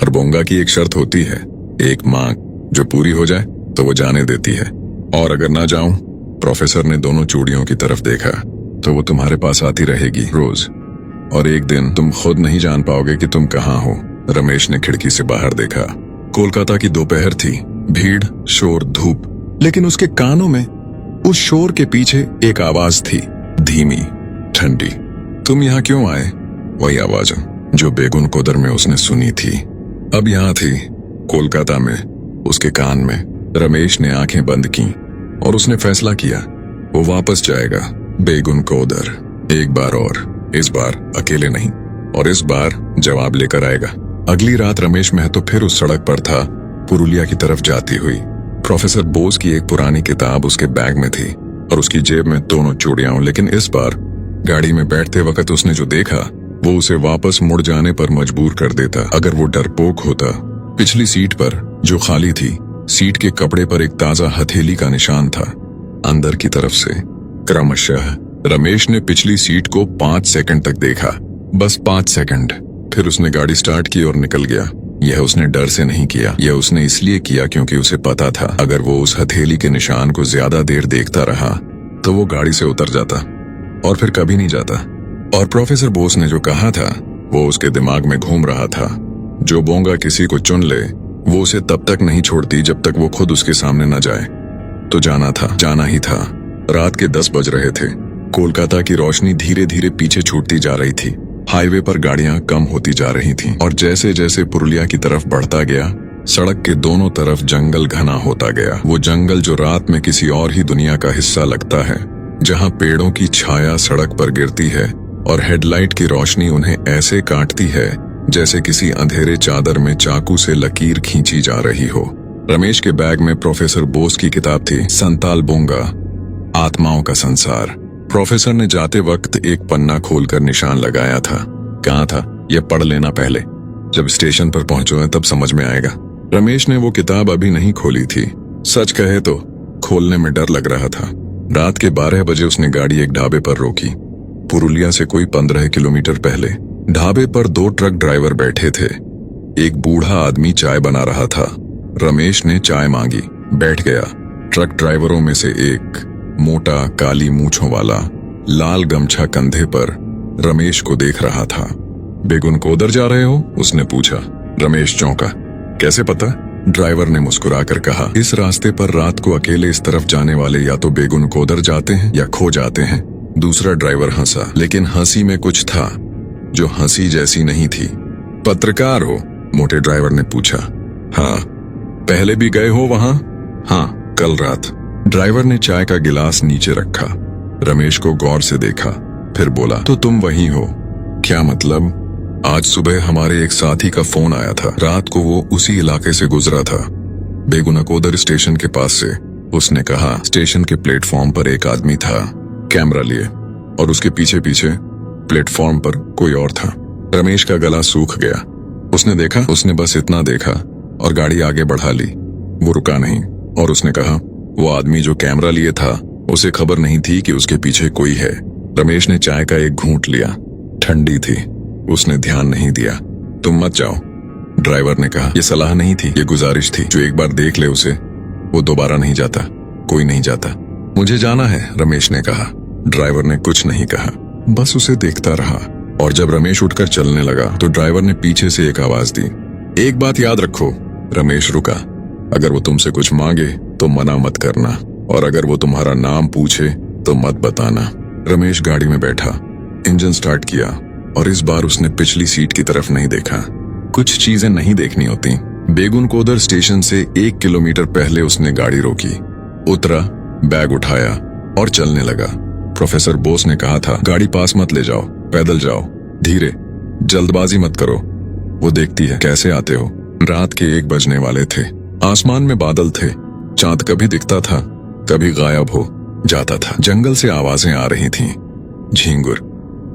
हर बोंगा की एक शर्त होती है, एक मांग, जो पूरी हो जाए तो वो जाने देती है। और अगर ना जाऊं, प्रोफेसर ने दोनों चूड़ियों की तरफ देखा, तो वो तुम्हारे पास आती रहेगी रोज, और एक दिन तुम खुद नहीं जान पाओगे कि तुम कहाँ हो। रमेश ने खिड़की से बाहर देखा। कोलकाता की दोपहर थी, भीड़, शोर, धूप, लेकिन उसके कानों में उस शोर के पीछे एक आवाज थी, धीमी, ठंडी। तुम यहाँ क्यों आए? वही आवाज जो बेगुन कोदर में उसने सुनी थी, अब यहाँ थी, कोलकाता में, उसके कान में। रमेश ने आंखें बंद की और उसने फैसला किया, वो वापस जाएगा बेगुन कोदर, एक बार और, इस बार अकेले नहीं, और इस बार जवाब लेकर आएगा। अगली रात रमेश महतो फिर उस सड़क पर था, पुरुलिया की तरफ जाती हुई। प्रोफेसर बोस की एक पुरानी किताब उसके बैग में थी और उसकी जेब में दोनों चूड़ियां। लेकिन इस बार गाड़ी में बैठते वक्त उसने जो देखा, वो उसे वापस मुड़ जाने पर मजबूर कर देता। अगर वो डरपोक होता। पिछली सीट पर जो खाली थी, सीट के कपड़े पर एक ताजा हथेली का निशान था। अंदर की तरफ से क्रमशः रमेश ने पिछली सीट को 5 सेकंड तक देखा, बस 5 सेकंड। फिर उसने गाड़ी स्टार्ट की और निकल गया। यह उसने डर से नहीं किया, यह उसने इसलिए किया क्योंकि उसे पता था अगर वो उस हथेली के निशान को ज्यादा देर देखता रहा तो वो गाड़ी से उतर जाता और फिर कभी नहीं जाता। और प्रोफेसर बोस ने जो कहा था वो उसके दिमाग में घूम रहा था, जो बोंगा किसी को चुन ले वो उसे तब तक नहीं छोड़ती जब तक वो खुद उसके सामने न जाए। तो जाना था, जाना ही था। रात के 10 बज रहे थे। कोलकाता की रोशनी धीरे धीरे पीछे छूटती जा रही थी। हाईवे पर गाड़ियां कम होती जा रही थीं और जैसे जैसे पुरुलिया की तरफ बढ़ता गया, सड़क के दोनों तरफ जंगल घना होता गया। वो जंगल जो रात में किसी और ही दुनिया का हिस्सा लगता है, जहां पेड़ों की छाया सड़क पर गिरती है और हेडलाइट की रोशनी उन्हें ऐसे काटती है जैसे किसी अंधेरे चादर में चाकू से लकीर खींची जा रही हो। रमेश के बैग में प्रोफेसर बोस की किताब थी, संताल बोंगा, आत्माओं का संसार। प्रोफेसर ने जाते वक्त एक पन्ना खोलकर निशान लगाया था। कहा था, यह पढ़ लेना पहले, जब स्टेशन पर पहुंचो तब समझ में आएगा। रमेश ने वो किताब अभी नहीं खोली थी। सच कहे तो खोलने में डर लग रहा था। रात के 12 बजे उसने गाड़ी एक ढाबे पर रोकी। पुरुलिया से कोई 15 किलोमीटर पहले ढाबे पर 2 ट्रक ड्राइवर बैठे थे। एक बूढ़ा आदमी चाय बना रहा था। रमेश ने चाय मांगी, बैठ गया। ट्रक ड्राइवरों में से एक, मोटा काली मूंछों वाला, लाल गमछा कंधे पर, रमेश को देख रहा था। बेगुन को उधर जा रहे हो? उसने पूछा। रमेश चौंका। कैसे पता? ड्राइवर ने मुस्कुराकर कहा, इस रास्ते पर रात को अकेले इस तरफ जाने वाले या तो बेगुन को उधर जाते हैं या खो जाते हैं। दूसरा ड्राइवर हंसा, लेकिन हंसी में कुछ था जो हंसी जैसी नहीं थी। पत्रकार हो? मोटे ड्राइवर ने पूछा। हाँ। पहले भी गए हो वहां? हाँ, कल रात। ड्राइवर ने चाय का गिलास नीचे रखा, रमेश को गौर से देखा, फिर बोला, तो तुम वही हो? क्या मतलब? आज सुबह हमारे एक साथी का फोन आया था। रात को वो उसी इलाके से गुजरा था, बेगुनकोदर स्टेशन के पास से, उसने कहा। स्टेशन के प्लेटफॉर्म पर एक आदमी था, कैमरा लिए, और उसके पीछे पीछे प्लेटफॉर्म पर कोई और था। रमेश का गला सूख गया। उसने बस इतना देखा और गाड़ी आगे बढ़ा ली। वो रुका नहीं और उसने कहा, वो आदमी जो कैमरा लिए था, उसे खबर नहीं थी कि उसके पीछे कोई है। रमेश ने चाय का एक घूंट लिया। ठंडी थी। उसने ध्यान नहीं दिया। तुम मत जाओ, ड्राइवर ने कहा। ये सलाह नहीं थी, ये गुजारिश थी। जो एक बार देख ले उसे, वो दोबारा नहीं जाता। कोई नहीं जाता। मुझे जाना है, रमेश ने कहा। ड्राइवर ने कुछ नहीं कहा, बस उसे देखता रहा। और जब रमेश उठकर चलने लगा तो ड्राइवर ने पीछे से एक आवाज दी, एक बात याद रखो। रमेश रुका। अगर वो तुमसे कुछ मांगे तो मना मत करना, और अगर वो तुम्हारा नाम पूछे तो मत बताना। रमेश गाड़ी में बैठा, इंजन स्टार्ट किया, और इस बार उसने पिछली सीट की तरफ नहीं देखा। कुछ चीजें नहीं देखनी होती। बेगुनकोदर स्टेशन से 1 किलोमीटर पहले उसने गाड़ी रोकी, उतरा, बैग उठाया और चलने लगा। प्रोफेसर बोस ने कहा था, गाड़ी पास मत ले जाओ, पैदल जाओ, धीरे, जल्दबाजी मत करो। वो देखती है कैसे आते हो। रात के 1 बजने वाले थे। आसमान में बादल थे। चांद कभी दिखता था, कभी गायब हो जाता था। जंगल से आवाजें आ रही थीं। झींगुर,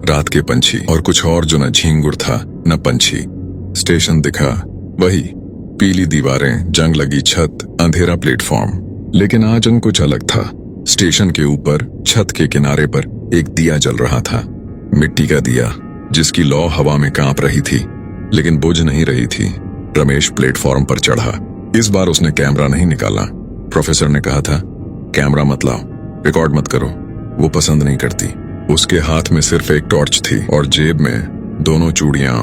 रात के पंछी, और कुछ और जो न झींगुर था न पंछी। स्टेशन दिखा, वही पीली दीवारें, जंग लगी छत, अंधेरा प्लेटफॉर्म। लेकिन आज अन कुछ अलग था। स्टेशन के ऊपर छत के किनारे पर एक दिया जल रहा था। मिट्टी का दिया, जिसकी लौ हवा में कांप रही थी, लेकिन बुझ नहीं रही थी। रमेश प्लेटफॉर्म पर चढ़ा। इस बार उसने कैमरा नहीं निकाला। प्रोफेसर ने कहा था, कैमरा मत लाओ, रिकॉर्ड मत करो, वो पसंद नहीं करती। उसके हाथ में सिर्फ एक टॉर्च थी और जेब में 2 चूड़ियां।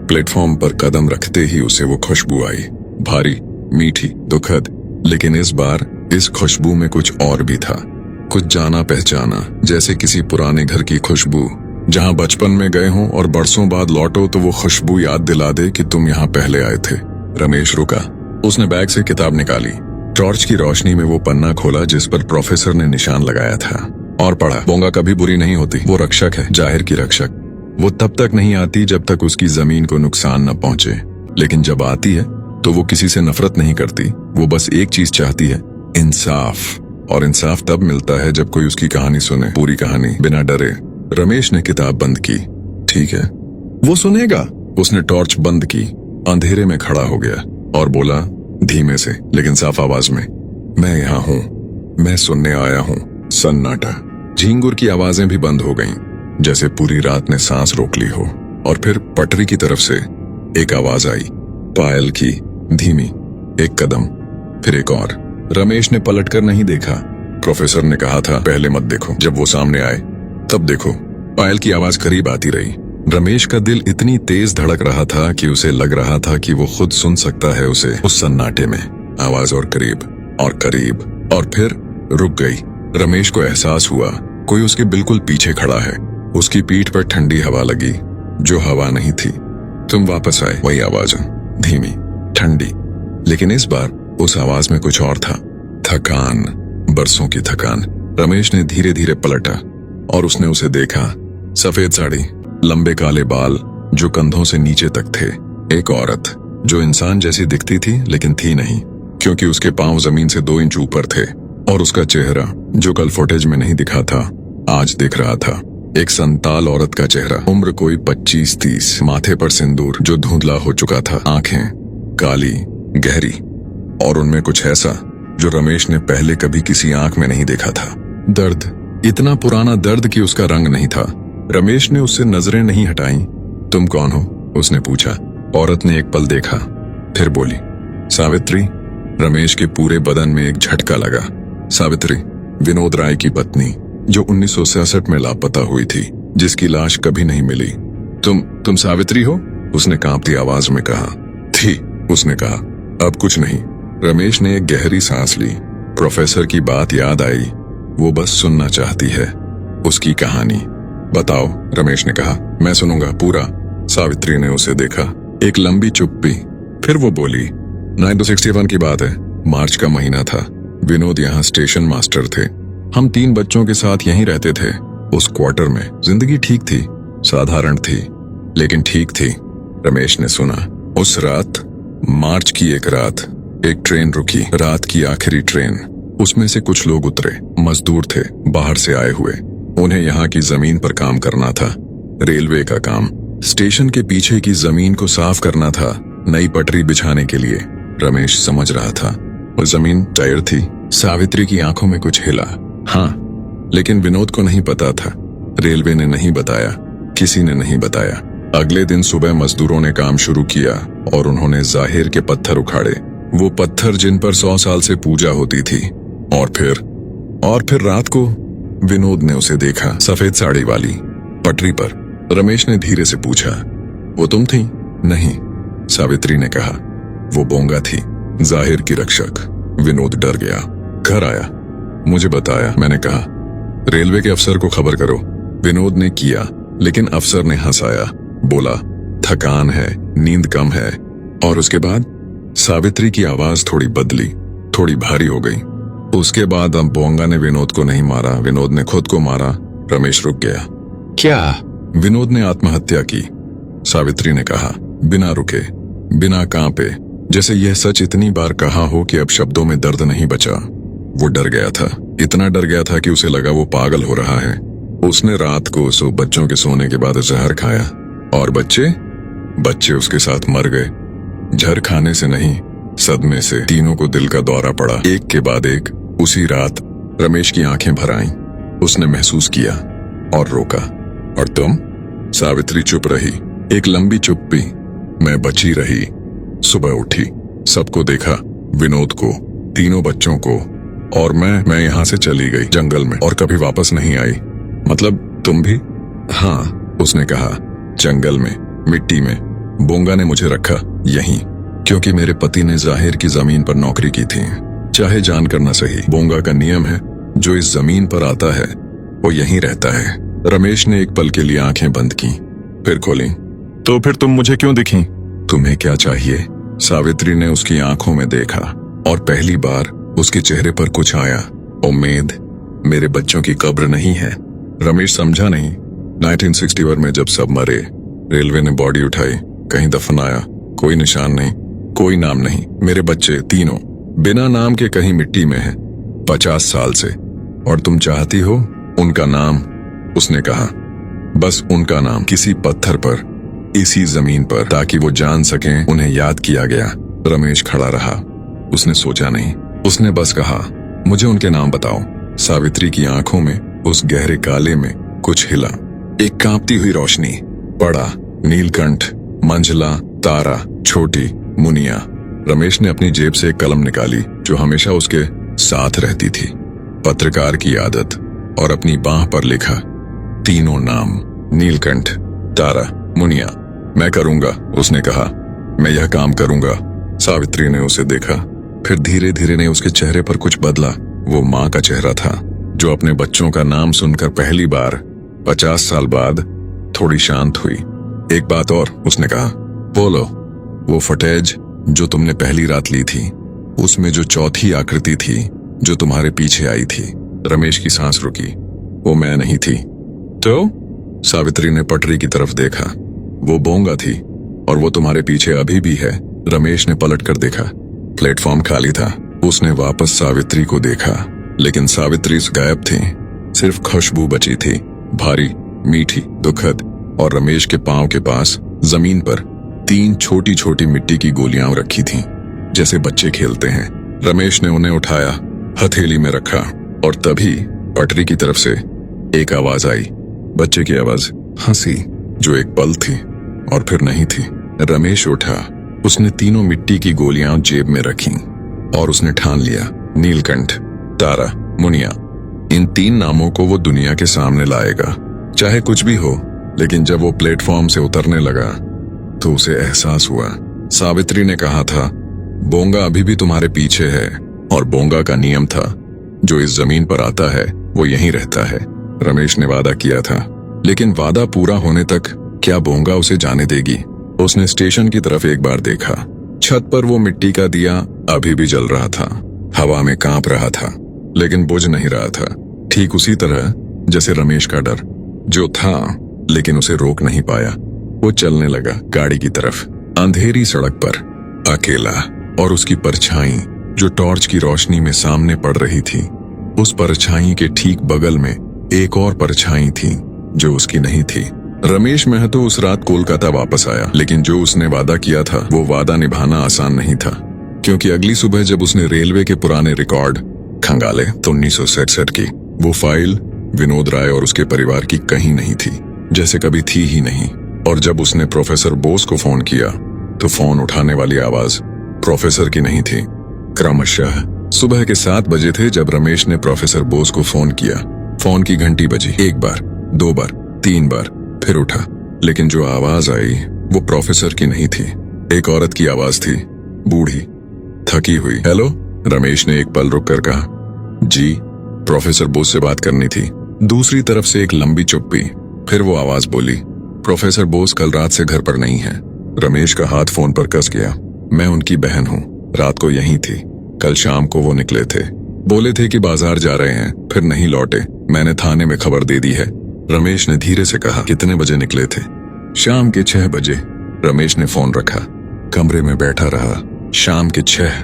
प्लेटफॉर्म पर कदम रखते ही उसे वो खुशबू आई, भारी, मीठी, दुखद। लेकिन इस बार इस खुशबू में कुछ और भी था, कुछ जाना पहचाना, जैसे किसी पुराने घर की खुशबू, जहां बचपन में गए हों और बरसों बाद लौटो तो वो खुशबू याद दिला दे कि तुम यहाँ पहले आए थे। रमेश रुका। उसने बैग से किताब निकाली। टॉर्च की रोशनी में वो पन्ना खोला जिस पर प्रोफेसर ने निशान लगाया था, और पढ़ा। बोंगा कभी बुरी नहीं होती, वो रक्षक है, जाहिर की रक्षक। वो तब तक नहीं आती जब तक उसकी जमीन को नुकसान न पहुंचे, लेकिन जब आती है तो वो किसी से नफरत नहीं करती। वो बस एक चीज चाहती है, इंसाफ। और इंसाफ तब मिलता है जब कोई उसकी कहानी सुने, पूरी कहानी, बिना डरे। रमेश ने किताब बंद की। ठीक है, वो सुनेगा। उसने टॉर्च बंद की, अंधेरे में खड़ा हो गया और बोला धीमे से लेकिन साफ आवाज में, मैं यहाँ हूँ, मैं सुनने आया हूँ। सन्नाटा। झींगुर की आवाजें भी बंद हो गईं, जैसे पूरी रात ने सांस रोक ली हो। और फिर पटरी की तरफ से एक आवाज आई, पायल की, धीमी। एक कदम, फिर एक और। रमेश ने पलटकर नहीं देखा। प्रोफेसर ने कहा था, पहले मत देखो, जब वो सामने आए तब देखो। पायल की आवाज करीब आती रही। रमेश का दिल इतनी तेज धड़क रहा था कि उसे लग रहा था कि वो खुद सुन सकता है उसे उस सन्नाटे में। आवाज और करीब और करीब, और फिर रुक गई। रमेश को एहसास हुआ कोई उसके बिल्कुल पीछे खड़ा है। उसकी पीठ पर ठंडी हवा लगी, जो हवा नहीं थी। तुम वापस आए, वही आवाज, धीमी, ठंडी। लेकिन इस बार उस आवाज में कुछ और था। थकान, बरसों की थकान। रमेश ने धीरे धीरे पलटा और उसने उसे देखा। सफेद साड़ी, लंबे काले बाल जो कंधों से नीचे तक थे। एक औरत जो इंसान जैसी दिखती थी लेकिन थी नहीं, क्योंकि उसके पांव जमीन से 2 इंच ऊपर थे। और उसका चेहरा जो कल फुटेज में नहीं दिखा था, आज दिख रहा था। एक संताल औरत का चेहरा, उम्र कोई 25-30, माथे पर सिंदूर जो धुंधला हो चुका था, आंखें काली, गहरी, और उनमें कुछ ऐसा जो रमेश ने पहले कभी किसी आंख में नहीं देखा था। दर्द, इतना पुराना दर्द कि उसका रंग नहीं था। रमेश ने उससे नजरें नहीं हटाई। तुम कौन हो? उसने पूछा। औरत ने एक पल देखा, फिर बोली, सावित्री। रमेश के पूरे बदन में एक झटका लगा। सावित्री, विनोद राय की पत्नी, जो 1966 में लापता हुई थी, जिसकी लाश कभी नहीं मिली। तुम सावित्री हो? उसने कांपती आवाज में कहा। थी, उसने कहा। अब कुछ नहीं। रमेश ने एक गहरी सांस ली। प्रोफेसर की बात याद आई। वो बस सुनना चाहती है, उसकी कहानी। बताओ, रमेश ने कहा। मैं सुनूंगा पूरा। सावित्री ने उसे देखा। एक लंबी चुप्पी, फिर वो बोली, 1961 की बात है। मार्च का महीना था। विनोद यहाँ स्टेशन मास्टर थे। हम 3 बच्चों के साथ यहीं रहते थे, उस क्वार्टर में। जिंदगी ठीक थी, साधारण थी, लेकिन ठीक थी। रमेश ने सुना। उस रात, मार्च की एक रात, एक ट्रेन रुकी, रात की आखिरी ट्रेन। उसमें से कुछ लोग उतरे, मजदूर थे, बाहर से आए हुए। उन्हें यहाँ की जमीन पर काम करना था, रेलवे का काम। स्टेशन के पीछे की जमीन को साफ करना था, नई पटरी बिछाने के लिए। रमेश समझ रहा था वो जमीन टायर थी। सावित्री की आंखों में कुछ हिला। हाँ, लेकिन विनोद को नहीं पता था, रेलवे ने नहीं बताया, किसी ने नहीं बताया। अगले दिन सुबह मजदूरों ने काम शुरू किया और उन्होंने जाहिर के पत्थर उखाड़े, वो पत्थर जिन पर 100 साल से पूजा होती थी। और फिर रात को विनोद ने उसे देखा, सफेद साड़ी वाली, पटरी पर। रमेश ने धीरे से पूछा, वो तुम थी? नहीं, सावित्री ने कहा, वो बोंगा थी, जाहिर की रक्षक। विनोद डर गया। घर आया, मुझे बताया। मैंने कहा, रेलवे के अफसर को खबर करो। विनोद ने किया, लेकिन अफसर ने हंसाया, बोला, थकान है, नींद कम है। और उसके बाद सावित्री की आवाज थोड़ी बदली, थोड़ी भारी हो गई। उसके बाद अब बोंगा ने विनोद को नहीं मारा, विनोद ने खुद को मारा। रमेश रुक गया। क्या? विनोद ने आत्महत्या की, सावित्री ने कहा, बिना रुके, बिना कांपे, जैसे यह सच इतनी बार कहा हो कि अब शब्दों में दर्द नहीं बचा। वो डर गया था, इतना डर गया था कि उसे लगा वो पागल हो रहा है। उसने रात को बच्चों के सोने के बाद जहर खाया, और बच्चे उसके साथ मर गए। जहर खाने से नहीं, सदमे से। तीनों को दिल का दौरा पड़ा, एक के बाद एक। उसी रात रमेश की आंखें भर आईं। उसने महसूस किया और रोका। और तुम? सावित्री चुप रही, एक लंबी चुप्पी। मैं बची रही। सुबह उठी, सबको देखा, विनोद को, तीनों बच्चों को, और मैं यहाँ से चली गई जंगल में और कभी वापस नहीं आई। मतलब तुम भी? हाँ, उसने कहा, जंगल में, मिट्टी में। बोंगा ने मुझे रखा यहीं, क्योंकि मेरे पति ने जाहिर की जमीन पर नौकरी की थी। चाहे जानकर न सही, बोंगा का नियम है, जो इस जमीन पर आता है वो यहीं रहता है। रमेश ने एक पल के लिए आंखें बंद की, फिर खोली। तो फिर तुम मुझे क्यों दिखी? तुम्हें क्या चाहिए? सावित्री ने उसकी आंखों में देखा, और पहली बार उसके चेहरे पर कुछ आया, उम्मीद। मेरे बच्चों की कब्र नहीं है। रमेश समझा नहीं। 1961 में जब सब मरे, रेलवे ने बॉडी उठाई, कहीं दफनाया, कोई निशान नहीं, कोई नाम नहीं। मेरे बच्चे तीनों बिना नाम के कहीं मिट्टी में हैं, 50 साल से। और तुम चाहती हो उनका नाम? उसने कहा, बस उनका नाम, किसी पत्थर पर, इसी जमीन पर, ताकि वो जान सकें उन्हें याद किया गया। रमेश खड़ा रहा, उसने सोचा नहीं, उसने बस कहा, मुझे उनके नाम बताओ। सावित्री की आंखों में, उस गहरे काले में कुछ हिला, एक कांपती हुई रोशनी। पड़ा, नीलकंठ, मंझला, तारा, छोटी, मुनिया। रमेश ने अपनी जेब से एक कलम निकाली, जो हमेशा उसके साथ रहती थी, पत्रकार की आदत, और अपनी बांह पर लिखा, तीनों नाम, नीलकंठ, तारा, मुनिया। मैं करूंगा, उसने कहा, मैं यह काम करूंगा। सावित्री ने उसे देखा, फिर धीरे धीरे ने उसके चेहरे पर कुछ बदला। वो माँ का चेहरा था, जो अपने बच्चों का नाम सुनकर पहली बार 50 साल बाद थोड़ी शांत हुई। एक बात और, उसने कहा, बोलो। वो फुटेज जो तुमने पहली रात ली थी, उसमें जो चौथी आकृति थी, जो तुम्हारे पीछे आई थी। रमेश की सांस रुकी। वो मैं नहीं थी। तो? सावित्री ने पटरी की तरफ देखा। वो बोंगा थी, और वो तुम्हारे पीछे अभी भी है। रमेश ने पलट कर देखा, प्लेटफॉर्म खाली था। उसने वापस सावित्री को देखा, लेकिन सावित्री गायब थी। सिर्फ खुशबू बची थी, भारी, मीठी, दुखद। और रमेश के पांव के पास जमीन पर 3 छोटी छोटी मिट्टी की गोलियां रखी थीं, जैसे बच्चे खेलते हैं। रमेश ने उन्हें उठाया, हथेली में रखा, और तभी पटरी की तरफ से एक आवाज आई, बच्चे की आवाज, हंसी, जो एक पल थी और फिर नहीं थी। रमेश उठा, उसने तीनों मिट्टी की गोलियां जेब में रखीं, और उसने ठान लिया, नीलकंठ, तारा, मुनिया, इन 3 नामों को वो दुनिया के सामने लाएगा, चाहे कुछ भी हो। लेकिन जब वो प्लेटफॉर्म से उतरने लगा, तो उसे एहसास हुआ, सावित्री ने कहा था, बोंगा अभी भी तुम्हारे पीछे है, और बोंगा का नियम था, जो इस जमीन पर आता है वो यहीं रहता है। रमेश ने वादा किया था, लेकिन वादा पूरा होने तक क्या बोंगा उसे जाने देगी? उसने स्टेशन की तरफ एक बार देखा। छत पर वो मिट्टी का दिया अभी भी जल रहा था, हवा में कांप रहा था, लेकिन बुझ नहीं रहा था। ठीक उसी तरह जैसे रमेश का डर, जो था लेकिन उसे रोक नहीं पाया। वो चलने लगा गाड़ी की तरफ, अंधेरी सड़क पर, अकेला, और उसकी परछाई जो टॉर्च की रोशनी में सामने पड़ रही थी। उस परछाई के ठीक बगल में एक और परछाई थी जो उसकी नहीं थी। रमेश महतो उस रात कोलकाता वापस आया, लेकिन जो उसने वादा किया था वो वादा निभाना आसान नहीं था, क्योंकि अगली सुबह जब उसने रेलवे के पुराने रिकॉर्ड खंगाले तो 1967 की वो फाइल विनोद राय और उसके परिवार की कहीं नहीं थी, जैसे कभी थी ही नहीं। और जब उसने प्रोफेसर बोस को फोन किया तो फोन उठाने वाली आवाज प्रोफेसर की नहीं थी। क्रमशः सुबह के 7 बजे थे जब रमेश ने प्रोफेसर बोस को फोन किया। फोन की घंटी बजी, 1 बार, 2 बार, 3 बार, फिर उठा, लेकिन जो आवाज आई वो प्रोफेसर की नहीं थी। एक औरत की आवाज थी, बूढ़ी, थकी हुई। हेलो, रमेश ने एक पल रुककर कहा। जी, प्रोफेसर बोस से बात करनी थी। दूसरी तरफ से एक लंबी चुप्पी। फिर वो आवाज बोली, प्रोफेसर बोस कल रात से घर पर नहीं है। रमेश का हाथ फोन पर कस गया। मैं उनकी बहन हूँ, रात को यहीं थी। कल शाम को वो निकले थे, बोले थे कि बाजार जा रहे हैं, फिर नहीं लौटे। मैंने थाने में खबर दे दी है। रमेश ने धीरे से कहा। कितने बजे निकले थे? शाम के 6 बजे। रमेश ने फोन रखा, कमरे में बैठा रहा। शाम के 6,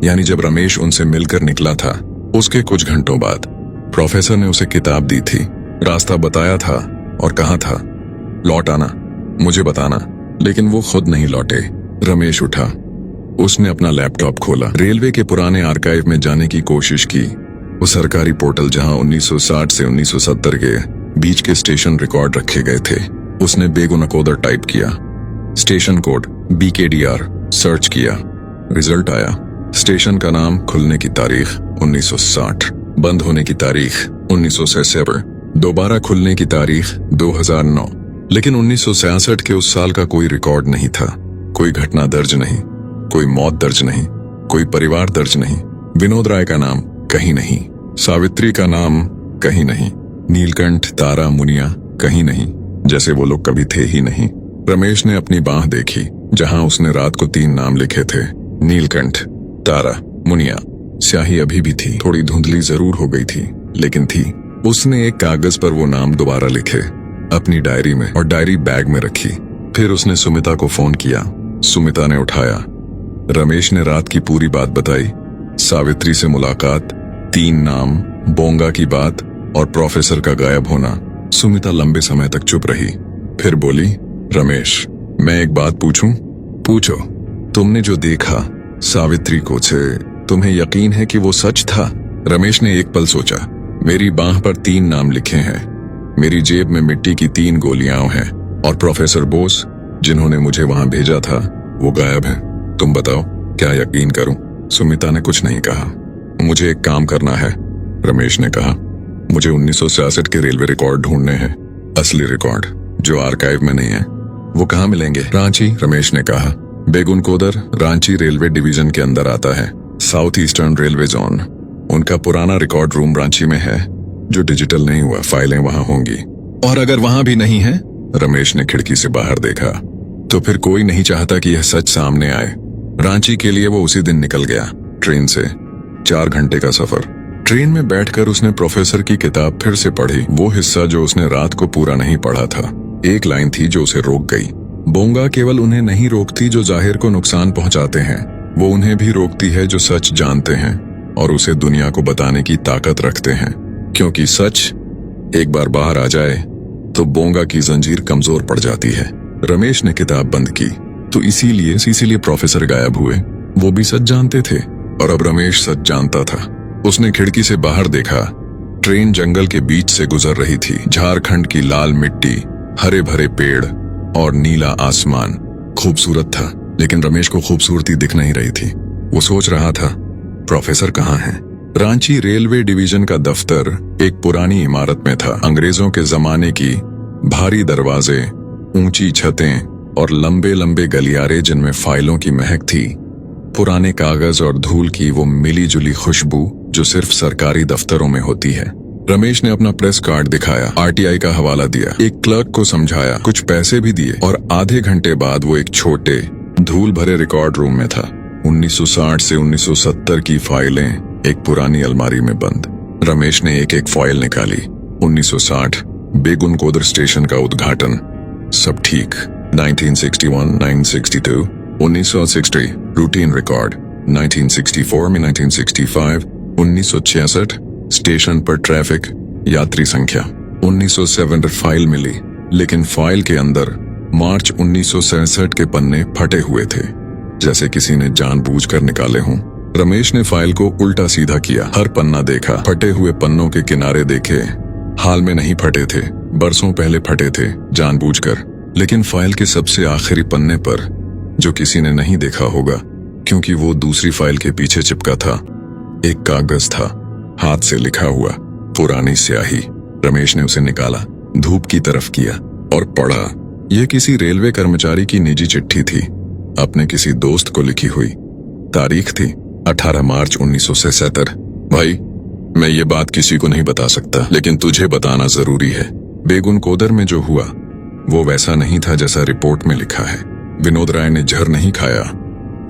यानी जब रमेश उनसे मिलकर निकला था उसके कुछ घंटों बाद। प्रोफेसर ने उसे किताब दी थी, रास्ता बताया था और कहा था लौट आना, मुझे बताना, लेकिन वो खुद नहीं लौटे। रमेश उठा, उसने अपना लैपटॉप खोला, रेलवे के पुराने आर्काइव में जाने की कोशिश की। वो सरकारी पोर्टल जहां 1960 से 1970 के बीच के स्टेशन रिकॉर्ड रखे गए थे। उसने बेगुनकोदर टाइप किया, स्टेशन कोड BKDR सर्च किया। रिजल्ट आया, स्टेशन का नाम, खुलने की तारीख 1960, बंद होने की तारीख 1967, दोबारा खुलने की तारीख 2009। लेकिन 1966 के उस साल का कोई रिकॉर्ड नहीं था। कोई घटना दर्ज नहीं, कोई मौत दर्ज नहीं, कोई परिवार दर्ज नहीं। विनोद राय का नाम कहीं नहीं, सावित्री का नाम कहीं नहीं, नीलकंठ, तारा, मुनिया कहीं नहीं, जैसे वो लोग कभी थे ही नहीं। रमेश ने अपनी बांह देखी, जहां उसने रात को 3 नाम लिखे थे, नीलकंठ, तारा, मुनिया। स्याही अभी भी थी, थोड़ी धुंधली जरूर हो गई थी, लेकिन थी। उसने एक कागज पर वो नाम दोबारा लिखे अपनी डायरी में और डायरी बैग में रखी। फिर उसने सुमिता को फोन किया। सुमिता ने उठाया। रमेश ने रात की पूरी बात बताई, सावित्री से मुलाकात, 3 नाम, बोंगा की बात और प्रोफेसर का गायब होना। सुमिता लंबे समय तक चुप रही, फिर बोली, रमेश, मैं एक बात पूछूं? पूछो। तुमने जो देखा सावित्री को से, तुम्हें यकीन है कि वो सच था? रमेश ने एक पल सोचा। मेरी बांह पर 3 नाम लिखे हैं, मेरी जेब में मिट्टी की 3 गोलियां हैं, और प्रोफेसर बोस जिन्होंने मुझे वहां भेजा था वो गायब हैं। तुम बताओ, क्या यकीन करूं? सुमिता ने कुछ नहीं कहा। मुझे एक काम करना है, रमेश ने कहा। मुझे 1966 के रेलवे रिकॉर्ड ढूंढने हैं, असली रिकॉर्ड जो आर्काइव में नहीं है। वो कहाँ मिलेंगे? रांची, रमेश ने कहा। बेगुनकोदर रांची रेलवे डिवीजन के अंदर आता है, साउथ ईस्टर्न रेलवे जोन। उनका पुराना रिकॉर्ड रूम रांची में है, जो डिजिटल नहीं हुआ, फाइलें वहां होंगी। और अगर वहां भी नहीं है? रमेश ने खिड़की से बाहर देखा। तो फिर कोई नहीं चाहता कि यह सच सामने आए। रांची के लिए वो उसी दिन निकल गया, ट्रेन से। 4 घंटे का सफर। ट्रेन में बैठकर उसने प्रोफेसर की किताब फिर से पढ़ी, वो हिस्सा जो उसने रात को पूरा नहीं पढ़ा था। एक लाइन थी जो उसे रोक गई। बोंगा केवल उन्हें नहीं रोकती जो जाहिर को नुकसान पहुंचाते हैं, वो उन्हें भी रोकती है जो सच जानते हैं और उसे दुनिया को बताने की ताकत रखते हैं। क्योंकि सच एक बार बाहर आ जाए तो बोंगा की जंजीर कमजोर पड़ जाती है। रमेश ने किताब बंद की। तो इसीलिए प्रोफेसर गायब हुए। वो भी सच जानते थे और अब रमेश सच जानता था। उसने खिड़की से बाहर देखा। ट्रेन जंगल के बीच से गुजर रही थी। झारखंड की लाल मिट्टी, हरे भरे पेड़ और नीला आसमान खूबसूरत था, लेकिन रमेश को खूबसूरती दिख नहीं रही थी। वो सोच रहा था, प्रोफेसर कहाँ हैं? रांची रेलवे डिवीजन का दफ्तर एक पुरानी इमारत में था। अंग्रेजों के जमाने की भारी दरवाजे, ऊंची छतें और लंबे लंबे गलियारे जिनमें फाइलों की महक थी। पुराने कागज और धूल की वो मिली जुली खुशबू जो सिर्फ सरकारी दफ्तरों में होती है। रमेश ने अपना प्रेस कार्ड दिखाया, RTI का हवाला दिया, एक क्लर्क को समझाया, कुछ पैसे भी दिए और आधे घंटे बाद वो एक छोटे धूल भरे रिकॉर्ड रूम में था। 1960 से 1970 की फाइलें एक पुरानी अलमारी में बंद। रमेश ने एक एक फाइल निकाली। 1960 बेगुनकोदर स्टेशन का उद्घाटन, सब ठीक। 1961, 1962, 1960 रूटीन रिकॉर्ड, 1964 में 1965, 1966 स्टेशन पर ट्रैफिक, यात्री संख्या 1907 फाइल मिली, लेकिन फाइल के अंदर मार्च 1967 के पन्ने फटे हुए थे, जैसे किसी ने जानबूझकर निकाले हों। रमेश ने फाइल को उल्टा सीधा किया, हर पन्ना देखा, फटे हुए पन्नों के किनारे देखे। हाल में नहीं फटे थे, बरसों पहले फटे थे, जानबूझकर। लेकिन फाइल के सबसे आखिरी पन्ने पर, जो किसी ने नहीं देखा होगा क्योंकि वो दूसरी फाइल के पीछे चिपका था, एक कागज था, हाथ से लिखा हुआ, पुरानी स्याही। रमेश ने उसे निकाला, धूप की तरफ किया और पढ़ा। यह किसी रेलवे कर्मचारी की निजी चिट्ठी थी, अपने किसी दोस्त को लिखी हुई। तारीख थी 18 मार्च 1967। भाई, मैं ये बात किसी को नहीं बता सकता, लेकिन तुझे बताना जरूरी है। बेगुनकोदर में जो हुआ वो वैसा नहीं था जैसा रिपोर्ट में लिखा है। विनोद राय ने जहर नहीं खाया,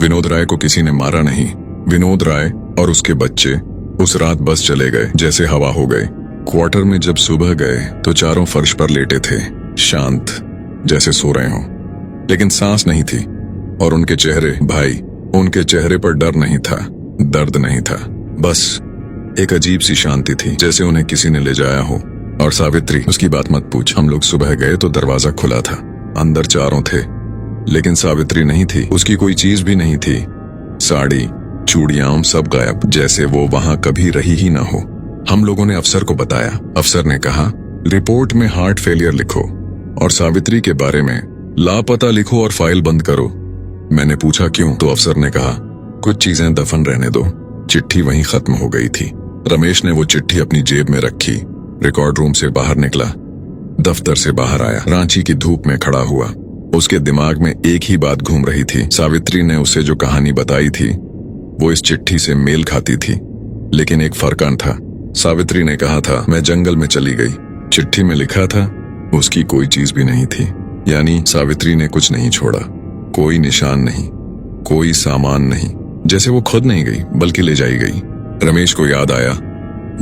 विनोद राय को किसी ने मारा नहीं। विनोद राय और उसके बच्चे उस रात बस चले गए, जैसे हवा हो गए। क्वार्टर में जब सुबह गए तो चारों फर्श पर लेटे थे, शांत, जैसे सो रहे हों, लेकिन सांस नहीं थी। और उनके चेहरे, भाई, उनके चेहरे पर डर नहीं था, दर्द नहीं था, बस एक अजीब सी शांति थी, जैसे उन्हें किसी ने ले जाया हो। और सावित्री, उसकी बात मत पूछ। हम लोग सुबह गए तो दरवाजा खुला था, अंदर चारों थे, लेकिन सावित्री नहीं थी, उसकी कोई चीज भी नहीं थी। साड़ी, चूड़ियां सब गायब, जैसे वो वहां कभी रही ही ना हो। हम लोगों ने अफसर को बताया। अफसर ने कहा, रिपोर्ट में हार्ट फेलियर लिखो और सावित्री के बारे में लापता लिखो और फाइल बंद करो। मैंने पूछा क्यों, तो अफसर ने कहा, कुछ चीजें दफन रहने दो। चिट्ठी वहीं खत्म हो गई थी। रमेश ने वो चिट्ठी अपनी जेब में रखी, रिकॉर्ड रूम से बाहर निकला, दफ्तर से बाहर आया, रांची की धूप में खड़ा हुआ। उसके दिमाग में एक ही बात घूम रही थी। सावित्री ने उसे जो कहानी बताई थी वो इस चिट्ठी से मेल खाती थी, लेकिन एक फर्क था। सावित्री ने कहा था, मैं जंगल में चली गई। चिट्ठी में लिखा था उसकी कोई चीज भी नहीं थी, यानी सावित्री ने कुछ नहीं छोड़ा, कोई निशान नहीं, कोई सामान नहीं, जैसे वो खुद नहीं गई बल्कि ले जाई गई। रमेश को याद आया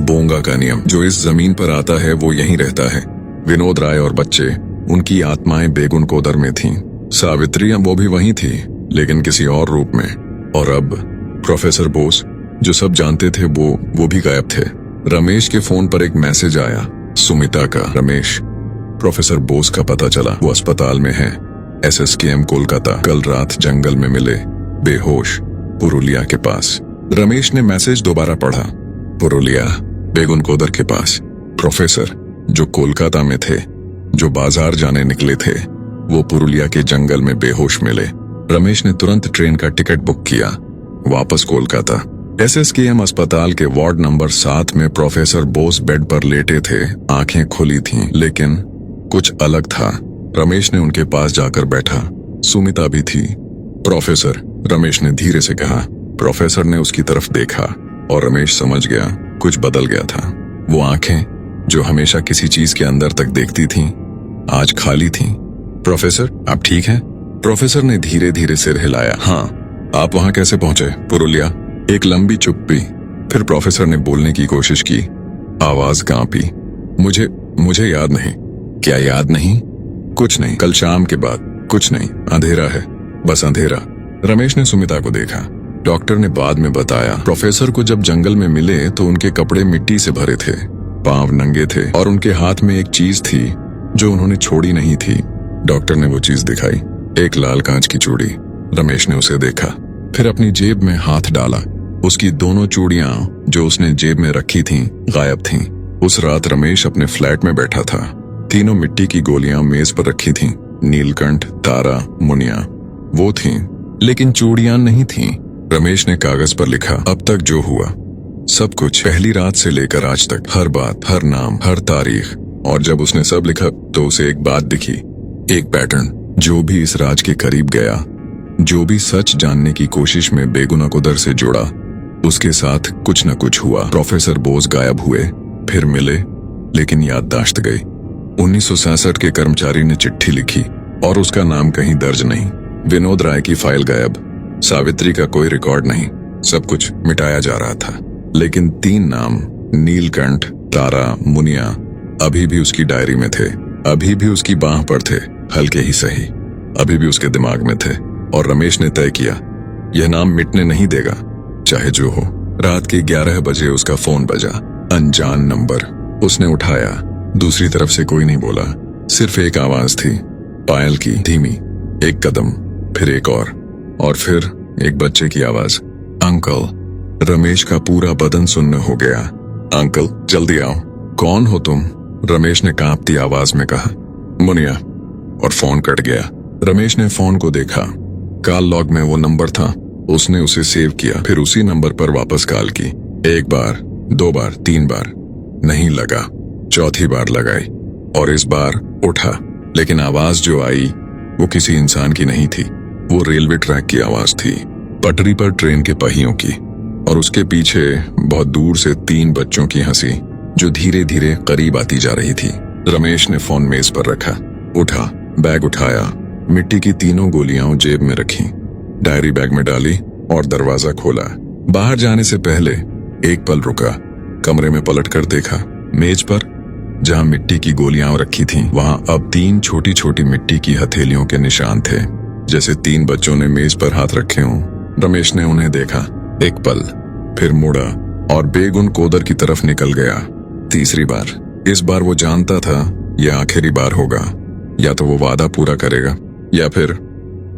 बोंगा का नियम, जो इस जमीन पर आता है वो यहीं रहता है। विनोद राय और बच्चे, उनकी आत्माएं बेगुनकोदर में थीं। सावित्री वो भी वहीं थी, लेकिन किसी और रूप में। और अब प्रोफेसर बोस, जो सब जानते थे, वो भी गायब थे। रमेश के फोन पर एक मैसेज आया, सुमिता का। रमेश, प्रोफेसर बोस का पता चला, वो अस्पताल में है, SSKM कोलकाता, कल रात जंगल में मिले, बेहोश, पुरुलिया के पास। रमेश ने मैसेज दोबारा पढ़ा, पुरुलिया, बेगुनकोदर के पास। प्रोफेसर जो कोलकाता में थे, जो बाजार जाने निकले थे, वो पुरुलिया के जंगल में बेहोश मिले। रमेश ने तुरंत ट्रेन का टिकट बुक किया, वापस कोलकाता। SSKM अस्पताल के वार्ड नंबर 7 में प्रोफेसर बोस बेड पर लेटे थे, आंखें खुली थीं, लेकिन कुछ अलग था। रमेश ने उनके पास जाकर बैठा, सुमिता भी थी। प्रोफेसर, रमेश ने धीरे से कहा। प्रोफेसर ने उसकी तरफ देखा और रमेश समझ गया कुछ बदल गया था। वो आंखें जो हमेशा किसी चीज के अंदर तक देखती थीं, आज खाली थीं। प्रोफेसर, आप ठीक हैं? प्रोफेसर ने धीरे धीरे सिर हिलाया। हाँ। आप वहां कैसे पहुंचे? पुरुलिया। एक लंबी चुप्पी, फिर प्रोफेसर ने बोलने की कोशिश की, आवाज कांपी। मुझे याद नहीं। क्या याद नहीं? कुछ नहीं, कल शाम के बाद कुछ नहीं, अंधेरा है, बस अंधेरा। रमेश ने सुमिता को देखा। डॉक्टर ने बाद में बताया, प्रोफेसर को जब जंगल में मिले तो उनके कपड़े मिट्टी से भरे थे, पांव नंगे थे और उनके हाथ में एक चीज थी जो उन्होंने छोड़ी नहीं थी। डॉक्टर ने वो चीज दिखाई, एक लाल कांच की चूड़ी। रमेश ने उसे देखा, फिर अपनी जेब में हाथ डाला। उसकी दोनों चूड़ियां जो उसने जेब में रखी थीं, गायब थीं। उस रात रमेश अपने फ्लैट में बैठा था। तीनों मिट्टी की गोलियां मेज पर रखी थीं, नीलकंठ, तारा, मुनिया वो थीं, लेकिन चूड़ियां नहीं थीं। रमेश ने कागज पर लिखा, अब तक जो हुआ सब कुछ, पहली रात से लेकर आज तक, हर बात, हर नाम, हर तारीख। और जब उसने सब लिखा तो उसे एक बात दिखी, एक पैटर्न। जो भी इस राज के करीब गया, जो भी सच जानने की कोशिश में बेगुनकोदर से जुड़ा, उसके साथ कुछ न कुछ हुआ। प्रोफेसर बोस गायब हुए, फिर मिले, लेकिन याददाश्त गई। 1967 के कर्मचारी ने चिट्ठी लिखी और उसका नाम कहीं दर्ज नहीं। विनोद राय की फाइल गायब, सावित्री का कोई रिकॉर्ड नहीं, सब कुछ मिटाया जा रहा था। लेकिन 3 नाम, नीलकंठ, तारा, मुनिया, अभी भी उसकी डायरी में थे, अभी भी उसकी बाह पर थे, हल्के ही सही, अभी भी उसके दिमाग में थे। और रमेश ने तय किया, यह नाम मिटने नहीं देगा, चाहे जो हो। रात के 11 बजे उसका फोन बजा। अनजान नंबर। उसने उठाया। दूसरी तरफ से कोई नहीं बोला, सिर्फ एक आवाज थी, पायल की, धीमी। एक कदम, फिर एक और फिर एक बच्चे की आवाज, अंकल। रमेश का पूरा बदन सुन्न हो गया। अंकल, जल्दी आओ। कौन हो तुम? रमेश ने कांपती आवाज में कहा। मुनिया। और फोन कट गया। रमेश ने फोन को देखा। कॉल लॉग में वो नंबर था। उसने उसे सेव किया, फिर उसी नंबर पर वापस कॉल की। 1 बार, 2 बार, 3 बार, नहीं लगा। चौथी बार लगाई और इस बार उठा, लेकिन आवाज जो आई वो किसी इंसान की नहीं थी। वो रेलवे ट्रैक की आवाज थी, पटरी पर ट्रेन के पहियों की, और उसके पीछे बहुत दूर से 3 बच्चों की हंसी जो धीरे धीरे करीब आती जा रही थी। रमेश ने फोन मेज पर रखा, उठा, बैग उठाया, मिट्टी की 3 गोलियां जेब में रखी, डायरी बैग में डाली और दरवाजा खोला। बाहर जाने से पहले एक पल रुका, कमरे में पलट कर देखा। मेज पर जहां मिट्टी की गोलियां रखी थीं, वहां अब 3 छोटी छोटी मिट्टी की हथेलियों के निशान थे, जैसे 3 बच्चों ने मेज पर हाथ रखे हों। रमेश ने उन्हें देखा एक पल, फिर मुड़ा और बेगुन कोदर की तरफ निकल गया। तीसरी बार। इस बार वो जानता था यह आखिरी बार होगा। या तो वो वादा पूरा करेगा, या फिर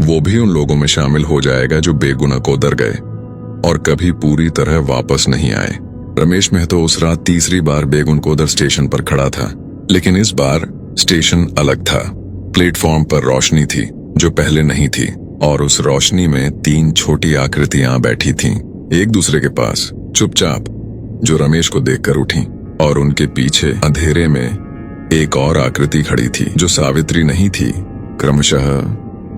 वो भी उन लोगों में शामिल हो जाएगा जो बेगुनाह कोदर गए और कभी पूरी तरह वापस नहीं आए। रमेश महतो उस रात तीसरी बार बेगुन कोदर स्टेशन पर खड़ा था, लेकिन इस बार स्टेशन अलग था। प्लेटफॉर्म पर रोशनी थी जो पहले नहीं थी, और उस रोशनी में 3 छोटी आकृतियां बैठी थीं, एक दूसरे के पास, चुपचाप, जो रमेश को देखकर उठी। और उनके पीछे अंधेरे में एक और आकृति खड़ी थी जो सावित्री नहीं थी। क्रमशः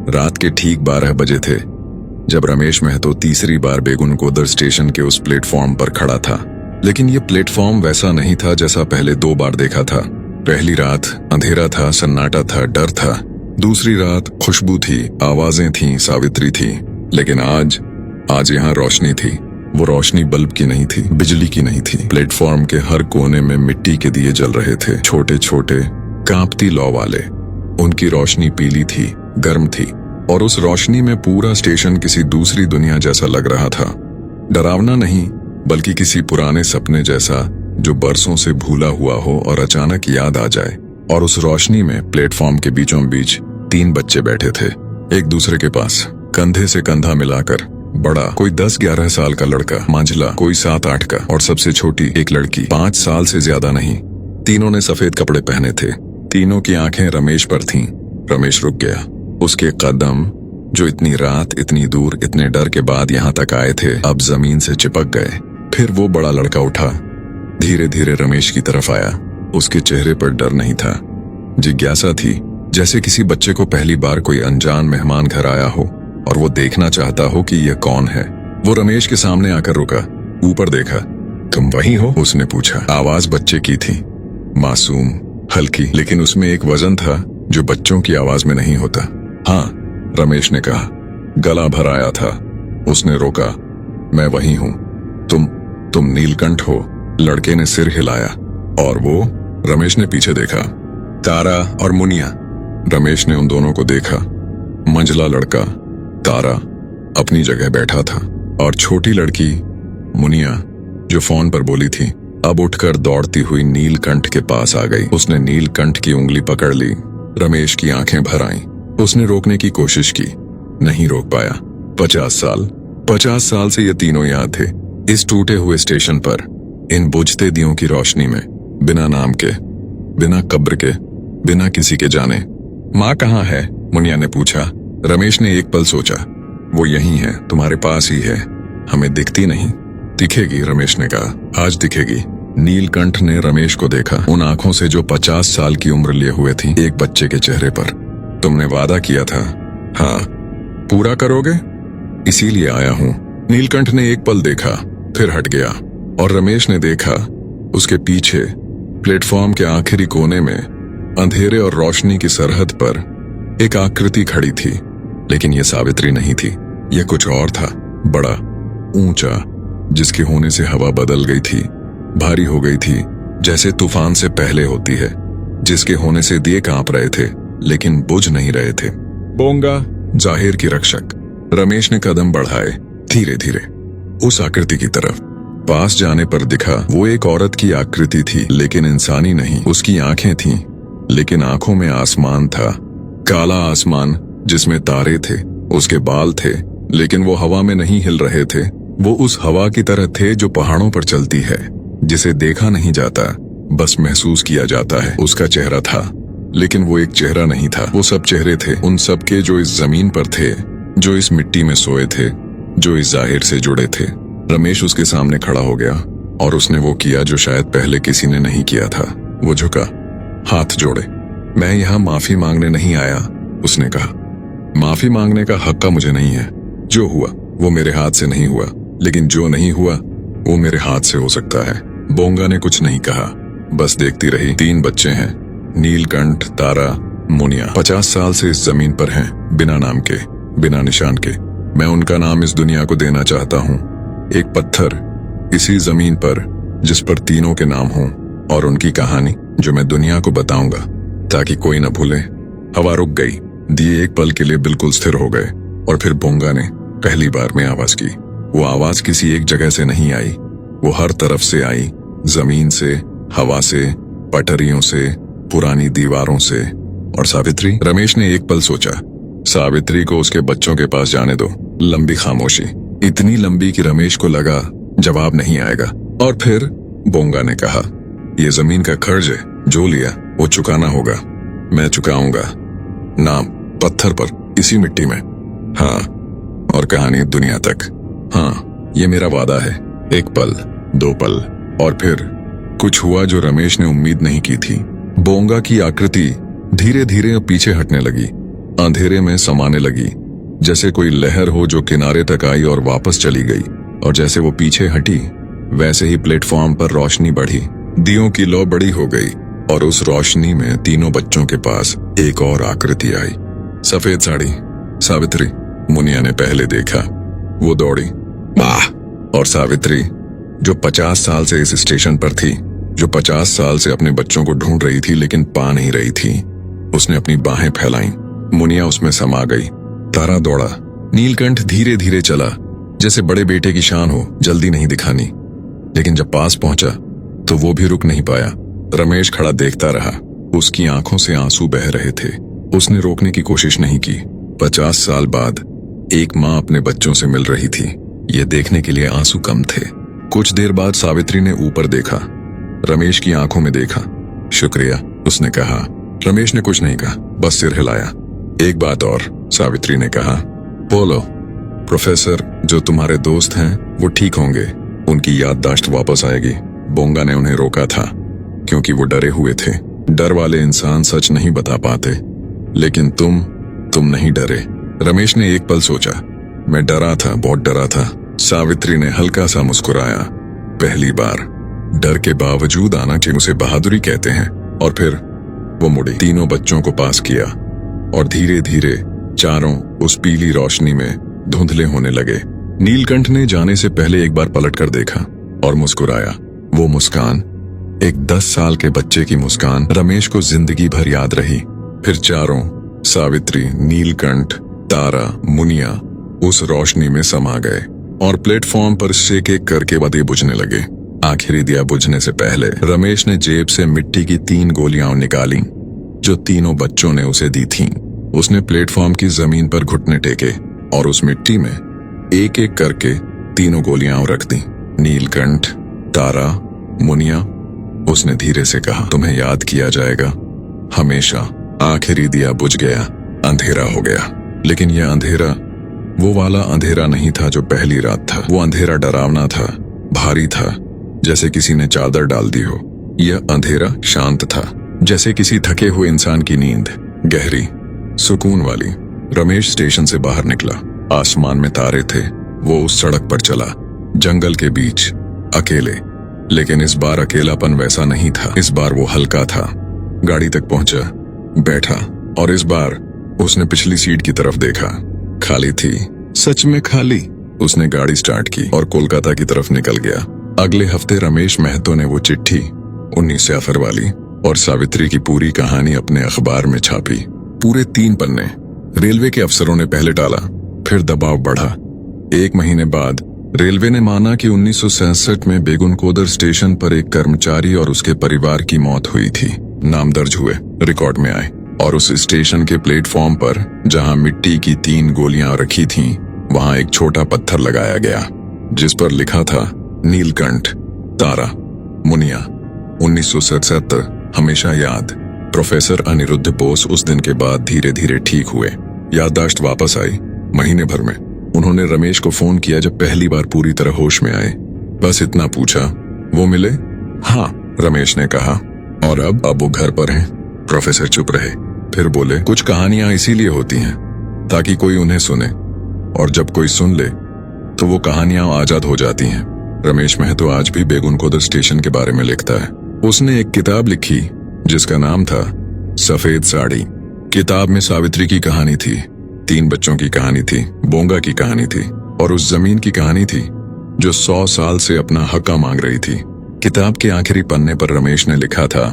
रात के ठीक 12 बजे थे जब रमेश महतो तीसरी बार बेगुन कोदर स्टेशन के उस प्लेटफॉर्म पर खड़ा था। लेकिन ये प्लेटफॉर्म वैसा नहीं था जैसा पहले 2 बार देखा था। पहली रात अंधेरा था, सन्नाटा था, डर था। दूसरी रात खुशबू थी, आवाजें थीं, सावित्री थी। लेकिन आज यहाँ रोशनी थी। वो रोशनी बल्ब की नहीं थी, बिजली की नहीं थी। प्लेटफॉर्म के हर कोने में मिट्टी के दिए जल रहे थे, छोटे छोटे, कांपती लौ वाले। उनकी रोशनी पीली थी, गर्म थी, और उस रोशनी में पूरा स्टेशन किसी दूसरी दुनिया जैसा लग रहा था। डरावना नहीं, बल्कि किसी पुराने सपने जैसा जो बरसों से भूला हुआ हो और अचानक याद आ जाए। और उस रोशनी में प्लेटफॉर्म के बीचों बीच 3 बच्चे बैठे थे, एक दूसरे के पास, कंधे से कंधा मिलाकर। बड़ा कोई 10-11 साल का लड़का, मांझला कोई 7-8 का, और सबसे छोटी एक लड़की 5 साल से ज्यादा नहीं। तीनों ने सफेद कपड़े पहने थे। तीनों की आंखें रमेश पर थीं। रमेश रुक गया। उसके कदम जो इतनी रात, इतनी दूर, इतने डर के बाद यहाँ तक आए थे, अब जमीन से चिपक गए। फिर वो बड़ा लड़का उठा, धीरे धीरे रमेश की तरफ आया। उसके चेहरे पर डर नहीं था, जिज्ञासा थी, जैसे किसी बच्चे को पहली बार कोई अनजान मेहमान घर आया हो और वो देखना चाहता हो कि यह कौन है। वो रमेश के सामने आकर रुका, ऊपर देखा। तुम वही हो? उसने पूछा। आवाज बच्चे की थी, मासूम, हल्की, लेकिन उसमें एक वजन था जो बच्चों की आवाज में नहीं होता। हाँ, रमेश ने कहा। गला भर आया था। उसने रोका। मैं वही हूं। तुम नीलकंठ हो? लड़के ने सिर हिलाया। और वो? रमेश ने पीछे देखा। तारा और मुनिया। रमेश ने उन दोनों को देखा। मंझला लड़का तारा अपनी जगह बैठा था, और छोटी लड़की मुनिया, जो फोन पर बोली थी, अब उठकर दौड़ती हुई नीलकंठ के पास आ गई। उसने नीलकंठ की उंगली पकड़ ली। रमेश की आंखें भर आईं। उसने रोकने की कोशिश की, नहीं रोक पाया। 50 साल से ये तीनों यहाँ थे, इस टूटे हुए स्टेशन पर, इन बुझते दियों की रोशनी में, बिना नाम के, बिना कब्र के, बिना किसी के जाने। माँ कहाँ है? मुनिया ने पूछा। रमेश ने एक पल सोचा। वो यहीं है, तुम्हारे पास ही है, हमें दिखती नहीं। दिखेगी, रमेश ने कहा, आज दिखेगी। नीलकंठ ने रमेश को देखा, उन आंखों से जो 50 साल की उम्र लिए हुए थी, एक बच्चे के चेहरे पर। तुमने वादा किया था, हाँ, पूरा करोगे? इसीलिए आया हूं। नीलकंठ ने एक पल देखा, फिर हट गया, और रमेश ने देखा उसके पीछे प्लेटफॉर्म के आखिरी कोने में, अंधेरे और रोशनी की सरहद पर एक आकृति खड़ी थी। लेकिन यह सावित्री नहीं थी, यह कुछ और था, बड़ा, ऊंचा, जिसके होने से हवा बदल गई थी, भारी हो गई थी, जैसे तूफान से पहले होती है, जिसके होने से दिए कांप रहे थे लेकिन बुझ नहीं रहे थे। बोंगा, जाहिर की रक्षक। रमेश ने कदम बढ़ाए। धीरे धीरे उस आकृति की तरफ। पास जाने पर दिखा वो एक औरत की आकृति थी, लेकिन इंसानी नहीं। उसकी आंखें थीं, लेकिन आंखों में आसमान था, काला आसमान जिसमें तारे थे। उसके बाल थे, लेकिन वो हवा में नहीं हिल रहे थे। वो उस हवा की तरह थे जो पहाड़ों पर चलती है, जिसे देखा नहीं जाता, बस महसूस किया जाता है। उसका चेहरा था, लेकिन वो एक चेहरा नहीं था। वो सब चेहरे थे, उन सब के जो इस जमीन पर थे, जो इस मिट्टी में सोए थे, जो इस जाहिर से जुड़े थे। रमेश उसके सामने खड़ा हो गया और उसने वो किया जो शायद पहले किसी ने नहीं किया था। वो झुका, हाथ जोड़े। मैं यहाँ माफी मांगने नहीं आया, उसने कहा। माफी मांगने का हक का मुझे नहीं है। जो हुआ वो मेरे हाथ से नहीं हुआ, लेकिन जो नहीं हुआ वो मेरे हाथ से हो सकता है। बोंगा ने कुछ नहीं कहा, बस देखती रही। 3 बच्चे हैं, नीलकंठ, तारा, मुनिया। 50 साल से इस जमीन पर हैं, बिना नाम के, बिना निशान के। मैं उनका नाम इस दुनिया को देना चाहता हूँ। एक पत्थर इसी जमीन पर जिस पर तीनों के नाम हों, और उनकी कहानी जो मैं दुनिया को बताऊंगा, ताकि कोई न भूले। हवा रुक गई, दिए एक पल के लिए बिल्कुल स्थिर हो गए, और फिर बोंगा ने पहली बार में आवाज की। वो आवाज किसी एक जगह से नहीं आई, वो हर तरफ से आई। जमीन से, हवा से, पटरियों से, पुरानी दीवारों से। और सावित्री? रमेश ने एक पल सोचा। सावित्री को उसके बच्चों के पास जाने दो। लंबी खामोशी, इतनी लंबी कि रमेश को लगा जवाब नहीं आएगा। और फिर बोंगा ने कहा, ये जमीन का कर्ज है, जो लिया वो चुकाना होगा। मैं चुकाऊंगा। नाम पत्थर पर, इसी मिट्टी में। हाँ, और कहानी दुनिया तक। हाँ, ये मेरा वादा है। 1 पल, 2 पल, और फिर कुछ हुआ जो रमेश ने उम्मीद नहीं की थी। बोंगा की आकृति धीरे धीरे पीछे हटने लगी, अंधेरे में समाने लगी, जैसे कोई लहर हो जो किनारे तक आई और वापस चली गई। और जैसे वो पीछे हटी, वैसे ही प्लेटफॉर्म पर रोशनी बढ़ी, दियों की लौ बड़ी हो गई, और उस रोशनी में तीनों बच्चों के पास एक और आकृति आई। सफेद साड़ी, सावित्री। मुनिया ने पहले देखा। वो दौड़ी, वाह! और सावित्री, जो 50 साल से इस स्टेशन पर थी, जो 50 साल से अपने बच्चों को ढूंढ रही थी लेकिन पा नहीं रही थी, उसने अपनी बाहें फैलाई। मुनिया उसमें समा गई। तारा दौड़ा। नीलकंठ धीरे धीरे चला, जैसे बड़े बेटे की शान हो, जल्दी नहीं दिखानी। लेकिन जब पास पहुंचा तो वो भी रुक नहीं पाया। रमेश खड़ा देखता रहा। उसकी आंखों से आंसू बह रहे थे। उसने रोकने की कोशिश नहीं की। 50 साल बाद एक माँ अपने बच्चों से मिल रही थी, ये देखने के लिए आंसू कम थे। कुछ देर बाद सावित्री ने ऊपर देखा, रमेश की आंखों में देखा। शुक्रिया, उसने कहा। रमेश ने कुछ नहीं कहा, बस सिर हिलाया। एक बात और, सावित्री ने कहा। बोलो। प्रोफेसर जो तुम्हारे दोस्त हैं वो ठीक होंगे, उनकी याददाश्त वापस आएगी। बोंगा ने उन्हें रोका था, क्योंकि वो डरे हुए थे। डर वाले इंसान सच नहीं बता पाते। लेकिन तुम नहीं डरे। रमेश ने एक पल सोचा। मैं डरा था, बहुत डरा था। सावित्री ने हल्का सा मुस्कुराया। पहली बार डर के बावजूद आना कि उसे बहादुरी कहते हैं। और फिर वो मुड़ी, तीनों बच्चों को पास किया, और धीरे धीरे चारों उस पीली रोशनी में धुंधले होने लगे। नीलकंठ ने जाने से पहले एक बार पलट कर देखा और मुस्कुराया। वो मुस्कान, एक 10 साल के बच्चे की मुस्कान, रमेश को जिंदगी भर याद रही। फिर चारों, सावित्री, नीलकंठ, तारा, मुनिया, उस रोशनी में समा गए, और प्लेटफॉर्म पर एक एक करके बातें बुझने लगे। आखिरी दिया बुझने से पहले रमेश ने जेब से मिट्टी की 3 गोलियां निकाली, जो तीनों बच्चों ने उसे दी थीं। उसने प्लेटफॉर्म की जमीन पर घुटने टेके, और उस मिट्टी में एक एक करके 3 गोलियां रख दी। नीलकंठ, तारा, मुनिया, उसने धीरे से कहा, तुम्हें याद किया जाएगा हमेशा। आखिरी दिया बुझ गया, अंधेरा हो गया। लेकिन यह अंधेरा वो वाला अंधेरा नहीं था जो पहली रात था। वो अंधेरा डरावना था, भारी था, जैसे किसी ने चादर डाल दी हो। यह अंधेरा शांत था, जैसे किसी थके हुए इंसान की नींद, गहरी, सुकून वाली। रमेश स्टेशन से बाहर निकला। आसमान में तारे थे। वो उस सड़क पर चला, जंगल के बीच, अकेले। लेकिन इस बार अकेलापन वैसा नहीं था। इस बार वो हल्का था। गाड़ी तक पहुंचा, बैठा, और इस बार उसने पिछली सीट की तरफ देखा। खाली थी, सच में खाली। उसने गाड़ी स्टार्ट की और कोलकाता की तरफ निकल गया। अगले हफ्ते रमेश महतो ने वो चिट्ठी 19 अफर वाली और सावित्री की पूरी कहानी अपने अखबार में छापी। पूरे 3 पन्ने। रेलवे के अफसरों ने पहले टाला, फिर दबाव बढ़ा। 1 महीने बाद रेलवे ने माना कि 1967 में बेगुनकोदर स्टेशन पर एक कर्मचारी और उसके परिवार की मौत हुई थी। नाम दर्ज हुए, रिकॉर्ड में आए, और उस स्टेशन के प्लेटफॉर्म पर जहां मिट्टी की 3 गोलियां रखी थीं, वहां एक छोटा पत्थर लगाया गया जिस पर लिखा था नीलकंठ, तारा, मुनिया, 1977 हमेशा याद। प्रोफेसर अनिरुद्ध बोस उस दिन के बाद धीरे धीरे ठीक हुए। याददाश्त वापस आई। महीने भर में उन्होंने रमेश को फोन किया जब पहली बार पूरी तरह होश में आए। बस इतना पूछा, वो मिले? हाँ, रमेश ने कहा। और अब वो घर पर हैं? प्रोफेसर चुप रहे, फिर बोले, कुछ कहानियां इसीलिए होती हैं ताकि कोई उन्हें सुने, और जब कोई सुन ले तो वो कहानियां आजाद हो जाती हैं। रमेश महतो आज भी बेगुनकोदर स्टेशन के बारे में लिखता है। उसने एक किताब लिखी जिसका नाम था सफेद साड़ी। किताब में सावित्री की कहानी थी, 3 बच्चों की कहानी थी, बोंगा की कहानी थी, और उस जमीन की कहानी थी जो 100 साल से अपना हक्का मांग रही थी। किताब के आखिरी पन्ने पर रमेश ने लिखा था,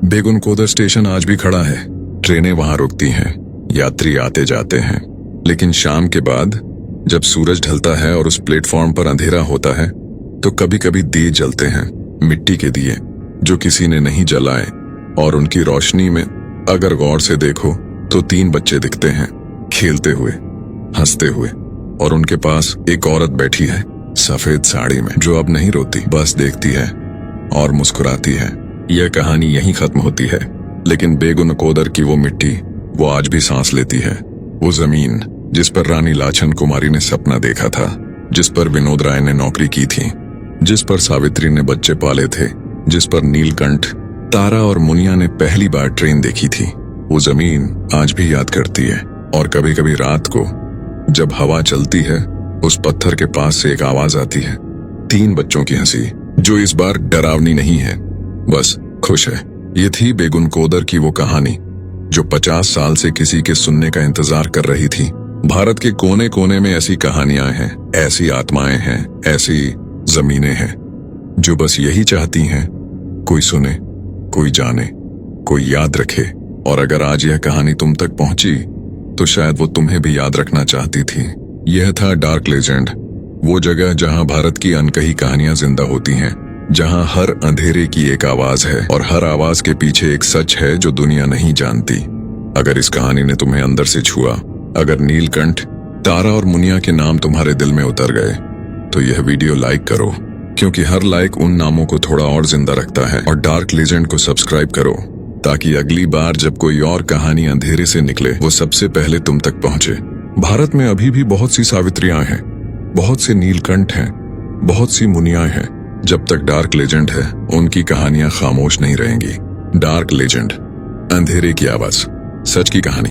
बेगुनकोदर स्टेशन आज भी खड़ा है, ट्रेनें वहां रुकती हैं, यात्री आते जाते हैं, लेकिन शाम के बाद जब सूरज ढलता है और उस प्लेटफॉर्म पर अंधेरा होता है तो कभी कभी दिए जलते हैं, मिट्टी के दिए जो किसी ने नहीं जलाए, और उनकी रोशनी में अगर गौर से देखो तो 3 बच्चे दिखते हैं, खेलते हुए, हंसते हुए, और उनके पास एक औरत बैठी है सफेद साड़ी में, जो अब नहीं रोती, बस देखती है और मुस्कुराती है। यह कहानी यहीं खत्म होती है, लेकिन बेगुनकोदर की वो मिट्टी, वो आज भी सांस लेती है। वो जमीन जिस पर रानी लाछन कुमारी ने सपना देखा था, जिस पर विनोद राय ने नौकरी की थी, जिस पर सावित्री ने बच्चे पाले थे, जिस पर नीलकंठ, तारा और मुनिया ने पहली बार ट्रेन देखी थी, वो जमीन आज भी याद करती है। और कभी कभी रात को जब हवा चलती है, उस पत्थर के पास से एक आवाज आती है, 3 बच्चों की हंसी, जो इस बार डरावनी नहीं है, बस खुश है। ये थी बेगुनकोदर की वो कहानी जो 50 साल से किसी के सुनने का इंतजार कर रही थी। भारत के कोने कोने में ऐसी कहानियां हैं, ऐसी आत्माएं हैं, ऐसी जमीनें हैं जो बस यही चाहती हैं, कोई सुने, कोई जाने, कोई याद रखे। और अगर आज यह कहानी तुम तक पहुंची तो शायद वो तुम्हें भी याद रखना चाहती थी। यह था डार्क लेजेंड, वो जगह जहां भारत की अनकही कहानियां जिंदा होती हैं, जहां हर अंधेरे की एक आवाज है और हर आवाज के पीछे एक सच है जो दुनिया नहीं जानती। अगर इस कहानी ने तुम्हें अंदर से छुआ, अगर नीलकंठ, तारा और मुनिया के नाम तुम्हारे दिल में उतर गए, तो यह वीडियो लाइक करो, क्योंकि हर लाइक उन नामों को थोड़ा और जिंदा रखता है। और डार्क लेजेंड को सब्सक्राइब करो ताकि अगली बार जब कोई और कहानी अंधेरे से निकले, वो सबसे पहले तुम तक पहुंचे। भारत में अभी भी बहुत सी सावित्रियां हैं, बहुत से नीलकंठ हैं, बहुत सी मुनियां हैं। जब तक डार्क लेजेंड है, उनकी कहानियां खामोश नहीं रहेंगी। डार्क लेजेंड, अंधेरे की आवाज, सच की कहानी।